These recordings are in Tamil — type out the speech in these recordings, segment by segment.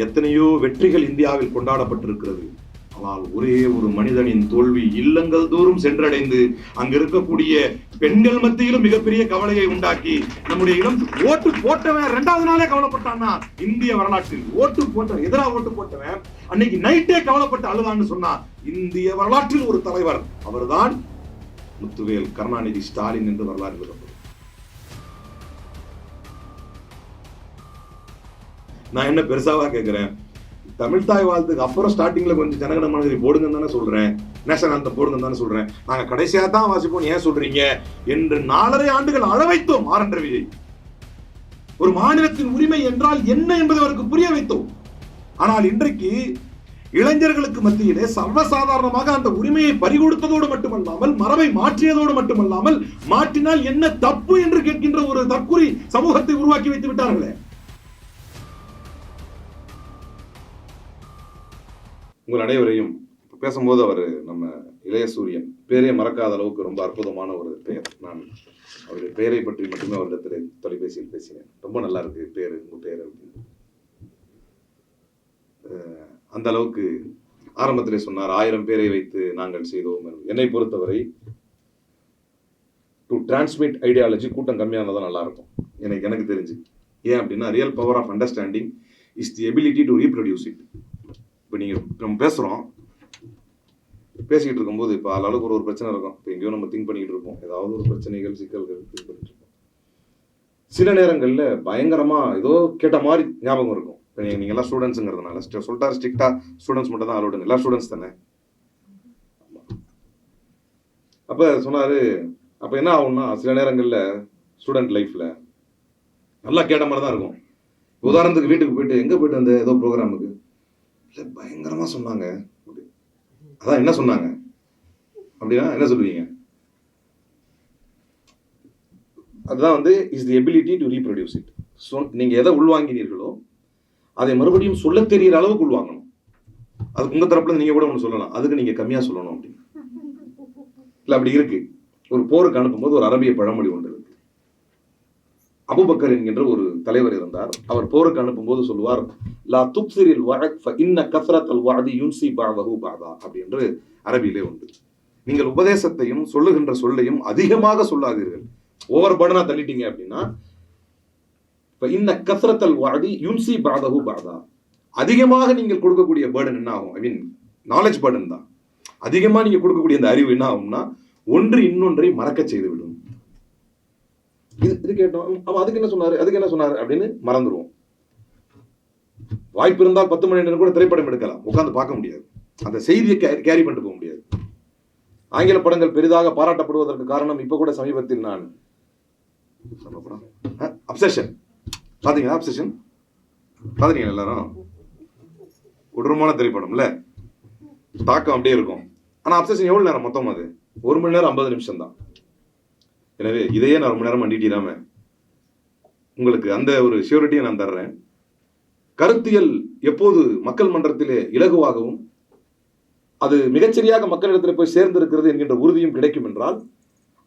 எத்தனையோ வெற்றிகள் இந்தியாவில் கொண்டாடப்பட்டிருக்கிறது. ஆனால் ஒரே ஒரு மனிதனின் தோல்வி இல்லங்கள் தோறும் சென்றடைந்து அங்க இருக்கக்கூடிய பெண்கள் மத்தியிலும் மிகப்பெரிய கவலையை உண்டாக்கி நம்முடைய இளம் ஓட்டு போட்டவன் 2வது நாளே கவலைப்பட்டான்னா இந்திய வரலாற்றில் ஓட்டு போட்டவன் எதிராக ஓட்டு போட்டவன் அன்னைக்கு நைட்டே கவலைப்பட்டு அழுதான்னு சொன்னா இந்திய வரலாற்றில் ஒரு தலைவர் அவர்தான் முத்துவேல் கருணாநிதி ஸ்டாலின் என்று வரலாறு எழுதப்படும். நான் என்ன பெருசாவா கேட்கிறேன், தமிழ் தாய் வாழ்த்துக்கு அப்புறம் ஸ்டார்டிங்ல கொஞ்சம் ஜனகணமன போடுங்க தானே சொல்றேன், நேஷனல் ஆந்தம் போடுங்க தானே சொல்றேன், நாங்க கடைசியா தான் வாசிப்போம் ஏன் சொல்றீங்க என்று 4.5 ஆண்டுகள் அழ வைத்தோம். ஆர் என் ரவியை ஒரு மாநிலத்தின் உரிமை என்றால் என்ன என்பதை அவருக்கு புரிய வைத்தோம். ஆனால் இன்றைக்கு இளைஞர்களுக்கு மத்தியிலே சர்வசாதாரணமாக அந்த உரிமையை பறிகொடுத்ததோடு மட்டுமல்லாமல் மரபை மாற்றியதோடு மட்டுமல்லாமல் மாற்றினால் என்ன தப்பு என்று கேட்கின்ற ஒரு தற்குறி சமூகத்தை உருவாக்கி வைத்து விட்டார்களே. உங்கள் அனைவரையும் பேசும்போது அவர் நம்ம இளைய சூரியன் பேரே மறக்காத அளவுக்கு ரொம்ப அற்புதமான ஒரு பெயர். நான் அவருடைய பெயரை பற்றி மட்டுமே அவரிடத்தில் தொலைபேசியில் பேசினேன். ரொம்ப நல்லா இருக்கு பேரு, உங்க பேர் அப்படின்னு. அந்த அளவுக்கு ஆரம்பத்திலே சொன்னார் 1000 பேரை வைத்து நாங்கள் செய்தோம். என்னை பொறுத்தவரை டு டிரான்ஸ்மிட் ஐடியாலஜி கூட்டம் கம்மியானதான் நல்லா இருக்கும் எனக்கு தெரிஞ்சு. ஏன் அப்படின்னா real power of understanding is the ability to reproduce it. இப்போ நீங்கள் நம்ம பேசிக்கிட்டு இருக்கும்போது இப்போ அளவுக்கு ஒரு பிரச்சனை இருக்கும். இப்போ எங்கேயோ நம்ம திங்க் பண்ணிக்கிட்டு இருப்போம், ஏதாவது ஒரு பிரச்சனைகள் சிக்கல்கள் திங்க் பண்ணிட்டு இருப்போம். சில நேரங்களில் பயங்கரமாக ஏதோ கேட்ட மாதிரி ஞாபகம் இருக்கும். இப்போ நீங்கள் எல்லாம் ஸ்டூடெண்ட்ஸுங்கிறதுனால சொல்லிட்டாரு ஸ்ட்ரிக்டாக ஸ்டூடெண்ட்ஸ் மட்டும் தான் அலோடுங்க, எல்லா ஸ்டூடெண்ட்ஸ் தானே. அப்போ சொன்னார், அப்போ என்ன ஆகும்னா சில நேரங்களில் ஸ்டூடெண்ட் லைஃப்பில் நல்லா கேட்ட மாதிரி தான் இருக்கும். உதாரணத்துக்கு வீட்டுக்கு போயிட்டு எங்கே போயிட்டு வந்த ஏதோ ப்ரோக்ராமுக்கு இல்லை பயங்கரமாக சொன்னாங்க, அதான் என்ன சொன்னாங்க அப்படின்னா என்ன சொல்லுவீங்க? அதுதான் வந்து is the ability to reproduce it. நீங்கள் எதை உள்வாங்கினீர்களோ அதை மறுபடியும் சொல்ல தெரிகிற அளவுக்கு உள்வாங்கணும். அதுக்கு உங்கள் தரப்புல நீங்கள் கூட ஒன்று சொல்லலாம், அதுக்கு நீங்கள் கம்மியாக சொல்லணும் அப்படின்னு. இல்லை அப்படி இருக்கு. ஒரு போருக்கு அனுப்பும்போது ஒரு அரபிய பழமொழி ஒன்று இருக்கு. அபூபக்கர் என்கின்ற ஒரு தலைவர் இருந்தார். அவர் போருக்கு அனுப்பும்போது சொல்லுவார், லா துக்ஸிரில் வஅத் ஃப இன்ன கஸ்ரத்தல் வஅதி யுன்சி பஅதஹு பஅதா அப்படி என்று அரபியிலே உண்டு. நீங்கள் உபதேசத்தையும் சொல்லுகின்ற சொல்லையும் அதிகமாக சொல்லாதீர்கள். ஓவர் பர்டனா தள்ளிட்டீங்க அப்படின்னா ஃப இன்ன கஸ்ரத்தல் வஅதி யுன்சி பஅதஹு பஅதா. அதிகமாக நீங்கள் கொடுக்கக்கூடிய பர்டன் என்ன ஆகும்? ஐ மீன் நாலேஜ் பர்டன் தான். அதிகமாக நீங்க கொடுக்கக்கூடிய அந்த அறிவு என்ன ஆகும்னா ஒன்று இன்னொன்றை மறக்க செய்து விடும். இது கேட்டோம், அவன் அதுக்கு என்ன சொன்னாரு அப்படின்னு மறந்துடுவோம். வாய்ப்பு இருந்தால் 10 மணி நேரம் கூட திரைப்படம் எடுக்கலாம், உட்கார்ந்து பார்க்க முடியாது. அந்த செய்தியை கேரி பண்ணிட்டு போக முடியாது. ஆங்கில படங்கள் பெரிதாக பாராட்டப்படுவதற்கு காரணம் இப்ப கூட சமீபத்தில் நான் அப்சஷன் பாத்தீங்களா? அப்சஷன் பாத்தீங்களா? எல்லாரும் கொடூரமான திரைப்படம் இல்ல, தாக்கம் அப்படியே இருக்கும். ஆனா அப்சஷன் எவ்வளவு நேரம் மொத்தம்? அது 1 மணி நேரம் 50 நிமிஷம் தான். எனவே இதையே நான் ரொம்ப நேரம் அண்டிட்டிடாம உங்களுக்கு அந்த ஒரு ஷியூரிட்டியை நான் தர்றேன். கருத்தியல் எப்போது மக்கள் மன்றத்திலே இலகுவாகவும் அது மிகச்சரியாக மக்களிடத்தில் போய் சேர்ந்திருக்கிறது என்கின்ற உறுதியும் கிடைக்கும் என்றால்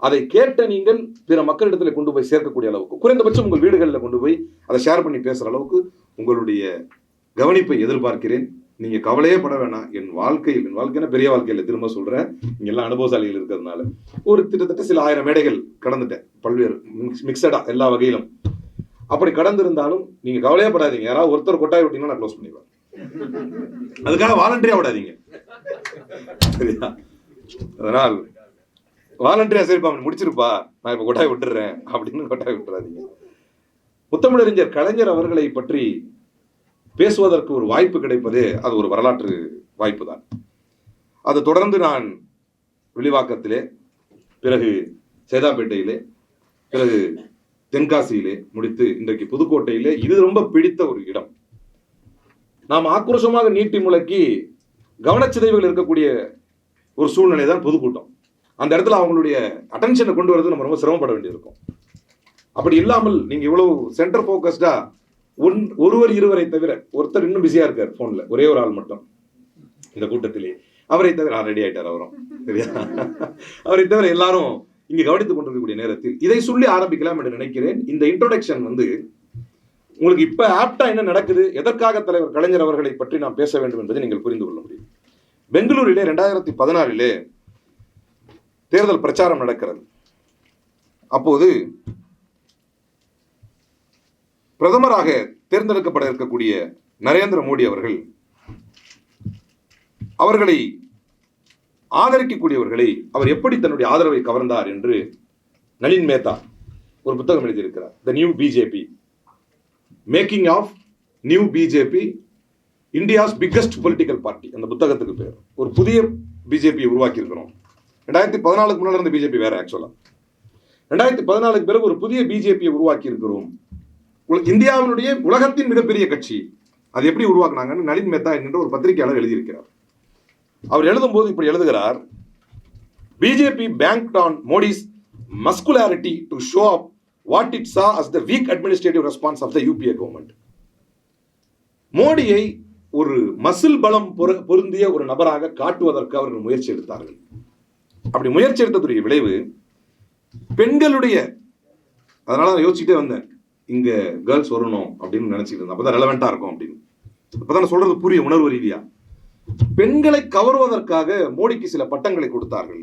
அதை கேட்ட நீங்கள் பிற மக்களிடத்தில் கொண்டு போய் சேர்க்கக்கூடிய அளவுக்கு, குறைந்தபட்சம் உங்கள் வீடுகளில் கொண்டு போய் அதை ஷேர் பண்ணி பேசுற அளவுக்கு உங்களுடைய கவனிப்பை எதிர்பார்க்கிறேன். நீங்க கவலையே பட வேணாம். என் வாழ்க்கைன்னா பெரிய வாழ்க்கையில திரும்ப சொல்றேன், இங்க எல்லாம் அனுபவசாலிகள் இருக்கிறதுனால ஒரு கிட்டத்தட்ட சில 1000 மேடைகள் கடந்துட்டேன், பல்வேறு மிக்சடா எல்லா வகையிலும். அப்படி கடந்திருந்தாலும் நீங்க கவலையே படாதீங்க. யாராவது ஒருத்தர் கொட்டாய் விட்டீங்கன்னா நான் க்ளோஸ் பண்ணிடுவேன். அதுக்காக வாலண்டரியா விடாதீங்க, சரியா? அதனால் வாலண்டரியா சரிப்பா முடிச்சிருப்பா நான் இப்ப கொட்டாய் விட்டுறேன் அப்படின்னு கொட்டாய் விட்டுறாதீங்க. முத்தமிழறிஞர் கலைஞர் அவர்களை பற்றி பேசுவதற்கு ஒரு வாய்ப்பு கிடைப்பதே அது ஒரு வரலாற்று வாய்ப்பு தான். அதை தொடர்ந்து நான் வில்லிவாக்கத்திலே, பிறகு சேதாப்பேட்டையிலே, பிறகு தென்காசியிலே முடித்து இன்றைக்கு புதுக்கோட்டையிலே, இது ரொம்ப பிடித்த ஒரு இடம். நாம் ஆக்ரோஷமாக நீட்டி முழக்கி கவனச்சிதைவுகள் இருக்கக்கூடிய ஒரு சூழ்நிலை தான் பொதுக்கூட்டம். அந்த இடத்துல அவங்களுடைய அட்டென்ஷனை கொண்டு வரது நம்ம ரொம்ப சிரமப்பட வேண்டியிருக்கும். அப்படி இல்லாமல் நீங்க இவ்வளவு சென்டர் போக்கஸ்டா ஒருவர் இருவரை தவிர, ஒருத்தர் இன்னும் பிஸியா இருக்கார் போன்ல, ஒரே ஒரு ஆள் மட்டும் இந்த கூட்டத்திலே, அவரை தவிர ரெடி ஆயிட்டார் அவரும், சரியா? அவரை தவிர எல்லாரும் இங்க கவனித்துக் கொண்டிருக்கக்கூடிய நேரத்தில் இதை சொல்லி ஆரம்பிக்கலாம் என்று நினைக்கிறேன். இந்த இன்ட்ரோடக்ஷன் உங்களுக்கு இப்ப ஆப்டா என்ன நடக்குது, எதற்காக தலைவர் கலைஞர் அவர்களை பற்றி நாம் பேச வேண்டும் என்பதை நீங்கள் புரிந்து கொள்ள முடியும். பெங்களூரிலே 2014 தேர்தல் பிரச்சாரம் நடக்கிறது. அப்போது பிரதமராக தேர்ந்தெடுக்கப்பட இருக்கக்கூடிய நரேந்திர மோடி அவர்களை ஆதரிக்கக்கூடியவர்களை அவர் எப்படி தன்னுடைய ஆதரவை கவர்ந்தார் என்று நளின் மேத்தா ஒரு புத்தகம் எழுதியிருக்கிறார். The new BJP, making of new BJP, India's biggest political party. அந்த புத்தகத்துக்கு பேர். ஒரு புதிய பிஜேபியை உருவாக்கி இருக்கிறோம். 2014 முன்னாடி இருந்த பிஜேபி வேற. ஆக்சுவலா 2014 பிறகு ஒரு புதிய பிஜேபியை உருவாக்கி இருக்கிறோம். இந்தியாவினுடைய உலகத்தின் மிகப்பெரிய கட்சி. அது எப்படி உருவாக்குனாங்கன்னு நளின் மேத்தா என்கின்ற ஒரு பத்திரிகையாளர் எழுதியிருக்கிறார். அவர் எழுதும் போது இப்படி எழுதுகிறார்: BJP banked on Modi's muscularity to show up what it saw as the weak administrative response of the UPA government. மோடியை ஒரு மசில் பலம் பொருந்திய ஒரு நபராக காட்டுவதற்கு அவர்கள் முயற்சி எடுத்தார்கள். அப்படி முயற்சி எடுத்ததுடைய விளைவு பெண்களுடைய, அதனால நான் யோசிச்சுட்டே வந்தேன், இங்க கேர்ள்ஸ் வரணும் அப்படின்னு நினைச்சிட்டு இருந்தேன். அப்பதான் ரெலவெண்டா இருக்கும் அப்படின்னு. இப்பதான் நான் சொல்றது புரிய உணர்வு ரீதியா. பெண்களை கவர்வதற்காக மோடிக்கு சில பட்டங்களை கொடுத்தார்கள்.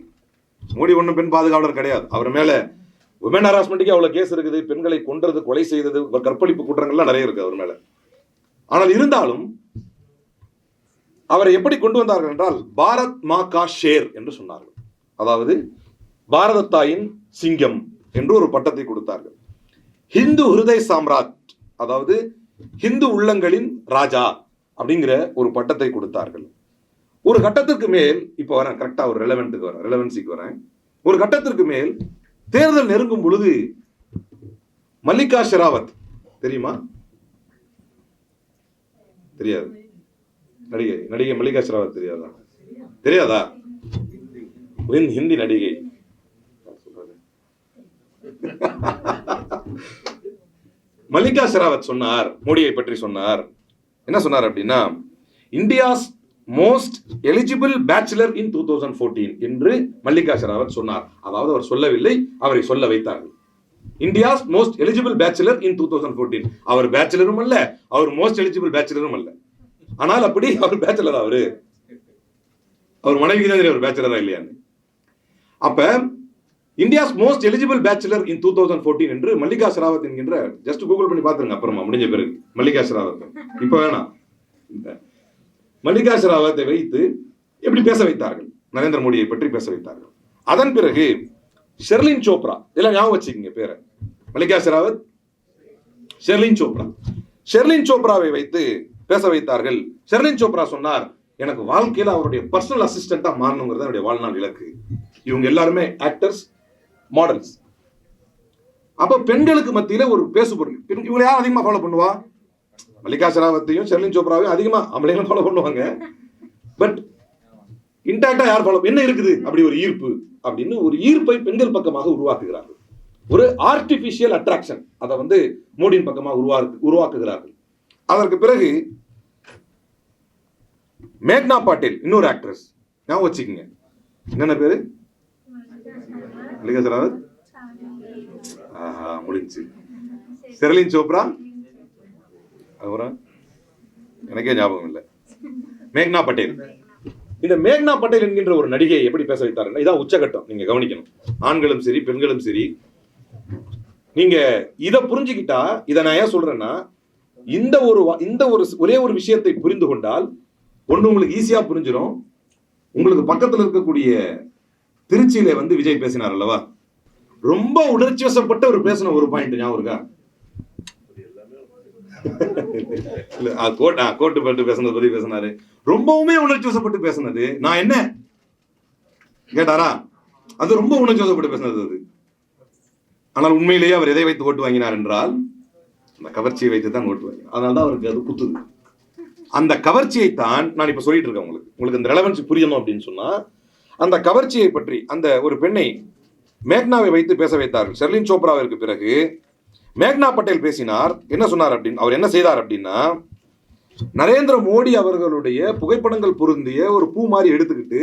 மோடி ஒன்றும் பெண் பாதுகாவலர் கிடையாது. அவர் மேல உமன் ஹராஸ்மெண்ட்டுக்கு அவ்வளவு கேஸ் இருக்குது. பெண்களை கொன்றது, கொலை செய்தது, கற்பழிப்பு குற்றங்கள்லாம் நிறைய இருக்கு அவர் மேல. ஆனால் இருந்தாலும் அவரை எப்படி கொண்டு வந்தார்கள் என்றால் பாரத் மா கா ஷேர் என்று சொன்னார்கள். அதாவது பாரத தாயின் சிங்கம் என்று ஒரு பட்டத்தை கொடுத்தார்கள். ஹிந்து ஹிருதய சாம்ராட், அதாவது ஹிந்து உள்ளங்களின் ராஜா அப்படிங்கிற ஒரு பட்டத்தை கொடுத்தார்கள். ஒரு கட்டத்திற்கு மேல், இப்ப வரேன் கரெக்டா ஒரு ரெலவென்சிக்கு வரேன். ஒரு கட்டத்திற்கு மேல் தேர்தல் நெருங்கும் பொழுது மல்லிகா ஷெராவத் தெரியுமா? தெரியாது. நடிகை மல்லிகா ஷெராவத் தெரியாதா? ஹிந்தி நடிகை. மல்லிகா ஷெராவத் சொன்னார், மோடியை பற்றி சொன்னார். என்ன சொன்னார் அப்படின்னா, இந்தியாஸ் மோஸ்ட் எலிஜிபிள் பேச்சுலர் இன் 2014 என்று மல்லிகா ஷெராவத் சொன்னார். அதாவது அவர் சொல்லவில்லை, அவரை சொல்ல வைத்தார்கள். இந்தியாஸ் மோஸ்ட் எலிஜிபிள் பேச்சுலர் இன் 2014. அவர் பேச்சுலரும் அல்ல, அவர் மோஸ்ட் எலிஜிபிள் பேச்சுலரும் அல்ல. ஆனால் அப்படி அவர் பேச்சுலர், அவர் மனைவி தான் அவர் பேச்சுலரா இல்லையான்னு. அப்ப இந்தியாஸ் மோஸ்ட் எலிஜிபிள் பேச்சுலர் இன் 2014 என்று மல்லிகா ஷெராவத் என்கின்ற, ஜஸ்ட் கூகுள் பண்ணி பாத்துருங்க அப்புறமா முடிஞ்ச பிறகு. மல்லிகா ஷெராவத் இப்ப வேணாம். மல்லிகா ஷெராவத்தை வைத்து எப்படி பேச வைத்தார்கள், நரேந்திர மோடியை பற்றி பேச வைத்தார்கள். அதன் பிறகு ஷெர்லின் சோப்ரா, இதெல்லாம் ஞாபகம் வச்சுக்கீங்க பேரை. மல்லிகா ஷெராவத், ஷெர்லின் சோப்ராவை வைத்து பேச வைத்தார்கள். ஷெர்லின் சோப்ரா சொன்னார், எனக்கு வாழ்க்கையில் அவருடைய பர்சனல் அசிஸ்டண்டா மாறணுங்கிறது என்னுடைய வாழ்நாள் இலக்கு. இவங்க எல்லாருமே ஆக்டர்ஸ், மாடல்ஸ். அப்ப பெண்களுக்கு மத்தியில ஒரு பேசுபொருள். இவங்க யாரும் அதிகமா ஃபாலோ பண்ணுவா? மல்லிகா ஷெராவத்தையும் ஷெர்லின் சோப்ராவையும் அதிகமா ஆம்பளைங்களும் ஃபாலோ பண்ணுவாங்க. பட் இன்டாக்டா யார் ஃபாலோ, என்ன இருக்குது அப்படி ஒரு ஈர்ப்பு அப்படின்னு ஒரு ஈர்ப்பை பெண்கள் பக்கமாக உருவாக்குகிறார்கள். ஒரு ஆர்டிபிஷியல் அட்ராக்ஷன் அதை மோடியின் பக்கமாக உருவாக்குகிறார்கள். அதற்கு பிறகு மேக்னா பாட்டேல், இன்னொரு ஆக்ட்ரஸ், ஞாபகம் வச்சுக்கோங்க. என்னென்ன பேரு? மல்லிகா ஷெராவத் முடிஞ்சு. ஷெர்லின் சோப்ரா, எனக்கே ஞாபகம் இல்லை. மேக்னா பட்டேல். இந்த மேக்னா பட்டேல் என்கின்ற ஒரு நடிகை எப்படி பேச வைத்தார்கள், இதான் உச்சகட்டம். நீங்க கவனிக்கணும், ஆண்களும் சரி பெண்களும் சரி. நீங்க இதை புரிஞ்சுக்கிட்டா, இதை நான் ஏன் சொல்றேன்னா, இந்த ஒரு ஒரே ஒரு விஷயத்தை புரிந்து கொண்டால் ஒண்ணு உங்களுக்கு ஈஸியா புரிஞ்சிடும். உங்களுக்கு பக்கத்தில் இருக்கக்கூடிய திருச்சியில விஜய் பேசினார் அல்லவா, ரொம்ப உணர்ச்சி வசப்பட்ட ஒரு பேசின ஒரு பாயிண்ட் ஞாபகம் இருக்கா? கோட்டு பட்டு பேசினது பத்தி பேசினாரு. ரொம்பவுமே உணர்ச்சி வசப்பட்டு பேசினது. நான் என்ன கேட்டாரா, அது ரொம்ப உணர்ச்சி வசப்பட்டு பேசினது அது. ஆனால் உண்மையிலேயே அவர் எதை வைத்து ஓட்டு வாங்கினார் என்றால், அந்த கவர்ச்சியை வைத்து தான் ஓட்டு வாங்கினார். அதனால்தான் அவருக்கு அது குத்துது. அந்த கவர்ச்சியை தான் நான் இப்ப சொல்லிட்டு இருக்கேன். உங்களுக்கு இந்த ரெலவன்சி புரியணும் அப்படின்னு சொன்னா, அந்த கவர்ச்சியை பற்றி அந்த ஒரு பெண்ணை மேக்னாவை வைத்து பேச வைத்தார்கள். ஷெர்லின் சோப்ராவிற்கு பிறகு மேக்னா பட்டேல் பேசினார். என்ன சொன்னார் அப்படின்னு, அவர் என்ன செய்தார் அப்படின்னா, நரேந்திர மோடி அவர்களுடைய புகைப்படங்கள் பொருந்திய ஒரு பூ மாதிரி எடுத்துக்கிட்டு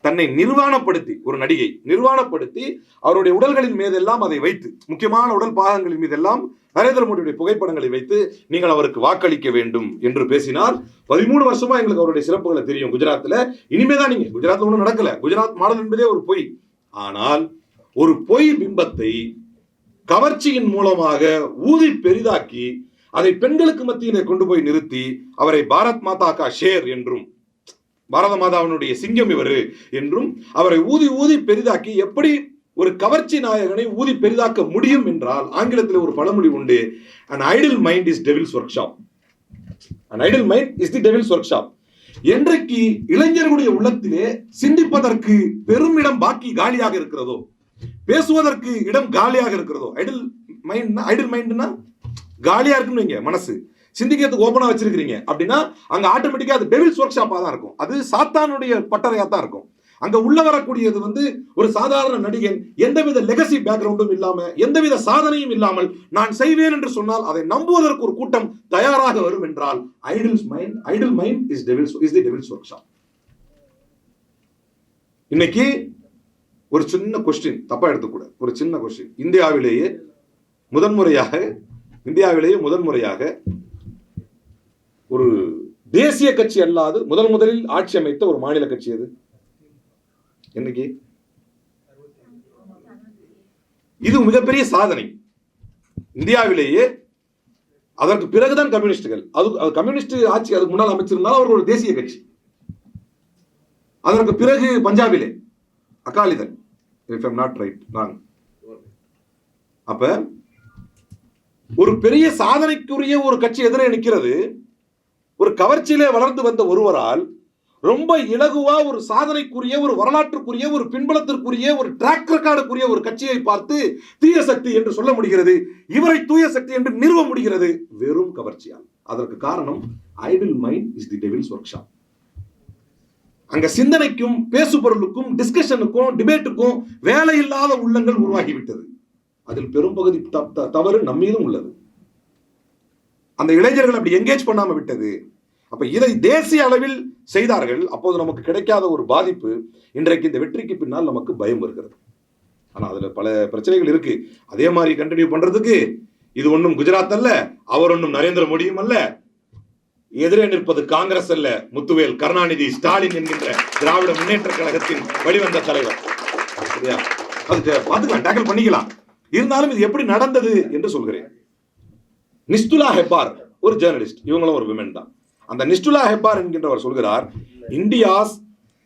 தன்னை நிர்வாணப்படுத்தி, ஒரு நடிகை நிர்வாணப்படுத்தி அவருடைய உடல்களின் மீதெல்லாம் அதை வைத்து, முக்கியமான உடல் பாகங்களின் மீதெல்லாம் நரேந்திர மோடியுடைய புகைப்படங்களை வைத்து நீங்கள் அவருக்கு வாக்களிக்க வேண்டும் என்று பேசினார். 13 வருஷமா எங்களுக்கு அவருடைய சிறப்புகளை தெரியும் குஜராத்தில். இனிமேதான் நீங்க குஜராத்தில் ஒன்றும் நடக்கல, குஜராத் மாடல் என்பதே ஒரு பொய். ஆனால் ஒரு பொய் பிம்பத்தை கவர்ச்சியின் மூலமாக ஊதி பெரிதாக்கி அதை பெண்களுக்கு மத்தியிலே கொண்டு போய் நிறுத்தி அவரை பாரத் மாதா கா ஷேர் என்றும், பாரத மாதாவினுடைய சிங்கம் இவர் என்றும் அவரை ஊதி ஊதி பெரிதாக்கி எப்படி ஒரு கவர்ச்சி நாயகனை ஊதி பெரிதாக்க முடியும் என்றால், ஆங்கிலத்தில் ஒரு பழமொழி உண்டு, an idle mind is devil's workshop. an idle mind is the devil's workshop. என்றைக்கு இளைஞர்களுடைய உள்ளத்திலே சிந்திப்பதற்கு பெரும் இடம் பாக்கி காலியாக இருக்கிறதோ, பேசுவதற்கு இடம் காலியாக இருக்கிறதோ, ஐடில் மைண்ட்னா காலியா இருக்குன்னு மனசு, சிந்திக்கிறதுக்கு ஓபனா வச்சிருக்கீங்க அப்படின்னா அங்க ஆட்டோமேட்டிக்கா அது டெவில்ஸ் ஒர்க் ஷாப்பா தான் இருக்கும். அது சாத்தானுடைய பட்டறையா தான் இருக்கும். அங்க உள்ள வரக்கூடியது ஒரு சாதாரண நடிகன், எந்தவித லெகசி பேக்ரவுண்டும் இல்லாம, எந்தவித சாதனையும் இல்லாமல் நான் செய்வேன் என்று சொன்னால் அதை நம்புவதற்கு ஒரு கூட்டம் தயாராக வரும் என்றால், idle mind is the devil's workshop. இன்னைக்கு ஒரு சின்ன கொஸ்டின், தப்பா எடுத்துக்கூட, ஒரு சின்ன கொஸ்டின். இந்தியாவிலேயே முதன்முறையாக ஒரு தேசிய கட்சி அல்லாது முதலில் ஆட்சி அமைத்த ஒரு மாநில கட்சி அது என்னைக்கு? இது மிகப்பெரிய சாதனை இந்தியாவிலேயே. அதற்கு பிறகுதான் கம்யூனிஸ்டுகள், அது கம்யூனிஸ்ட் ஆட்சி அதுக்கு முன்னால் அமைச்சிருந்தால் அவர்கள் ஒரு தேசிய கட்சி. அதற்கு பிறகு பஞ்சாபிலே Akali Dal, if I'm not right, wrong. அப்ப ஒரு பெரிய சாதனைக்குரிய ஒரு கட்சி எதிரே நிற்கிறது. ஒரு கவர்ச்சியிலே வளர்ந்து வந்த ஒருவரால் ரொம்ப இலகுவா ஒரு சாதனைக்குரிய, ஒரு வரலாற்றுக்குரிய, ஒரு பின்பலத்திற்குரிய, ஒரு ட்ராக் ரெக்கார்டுக்குரிய ஒரு கட்சியை பார்த்து தீய சக்தி என்று சொல்ல முடிகிறது. இவரை தூய சக்தி என்று நிறுவ முடிகிறது வெறும் கவர்ச்சியால். அதற்கு காரணம் idle mind is the devil's workshop. அங்க சிந்தனைக்கும் பேசு பொருளுக்கும் டிஸ்கஷனுக்கும் டிபேட்டுக்கும் வேலை இல்லாத உள்ளங்கள் உருவாகிவிட்டது. அதில் பெரும்பகுதி தவறு நம்மீதும் உள்ளது. அந்த இளைஞர்கள் அப்படி என்கேஜ் பண்ணாம விட்டது. அப்ப இதை தேசிய அளவில் செய்தார்கள். அப்போது நமக்கு கிடைக்காத ஒரு பாதிப்பு இன்றைக்கு இந்த வெற்றிக்கு பின்னால் நமக்கு பயம் வருகிறது. ஆனா அதுல பல பிரச்சனைகள் இருக்கு. அதே மாதிரி கண்டினியூ பண்றதுக்கு இது ஒன்றும் குஜராத் அல்ல, அவர் ஒன்றும் நரேந்திர மோடியும் அல்ல, எதிரே நிற்பது காங்கிரஸ் அல்ல, முத்துவேல் கருணாநிதி ஸ்டாலின் என்கின்ற திராவிட முன்னேற்ற கழகத்தின் வழிவந்த தலைவர். சரியா? அது பார்த்துக்கலாம், டேக்கிள் பண்ணிக்கலாம். இருந்தாலும் இது எப்படி நடந்தது என்று சொல்கிறேன். நிஸ்துலா ஹெப்பார் ஒரு ஜேர்னலிஸ்ட், இவங்களும் ஒரு விமன் தான். அந்த நிஸ்துலா ஹெப்பார் என்கின்றவர் சொல்கிறார், இந்தியாஸ்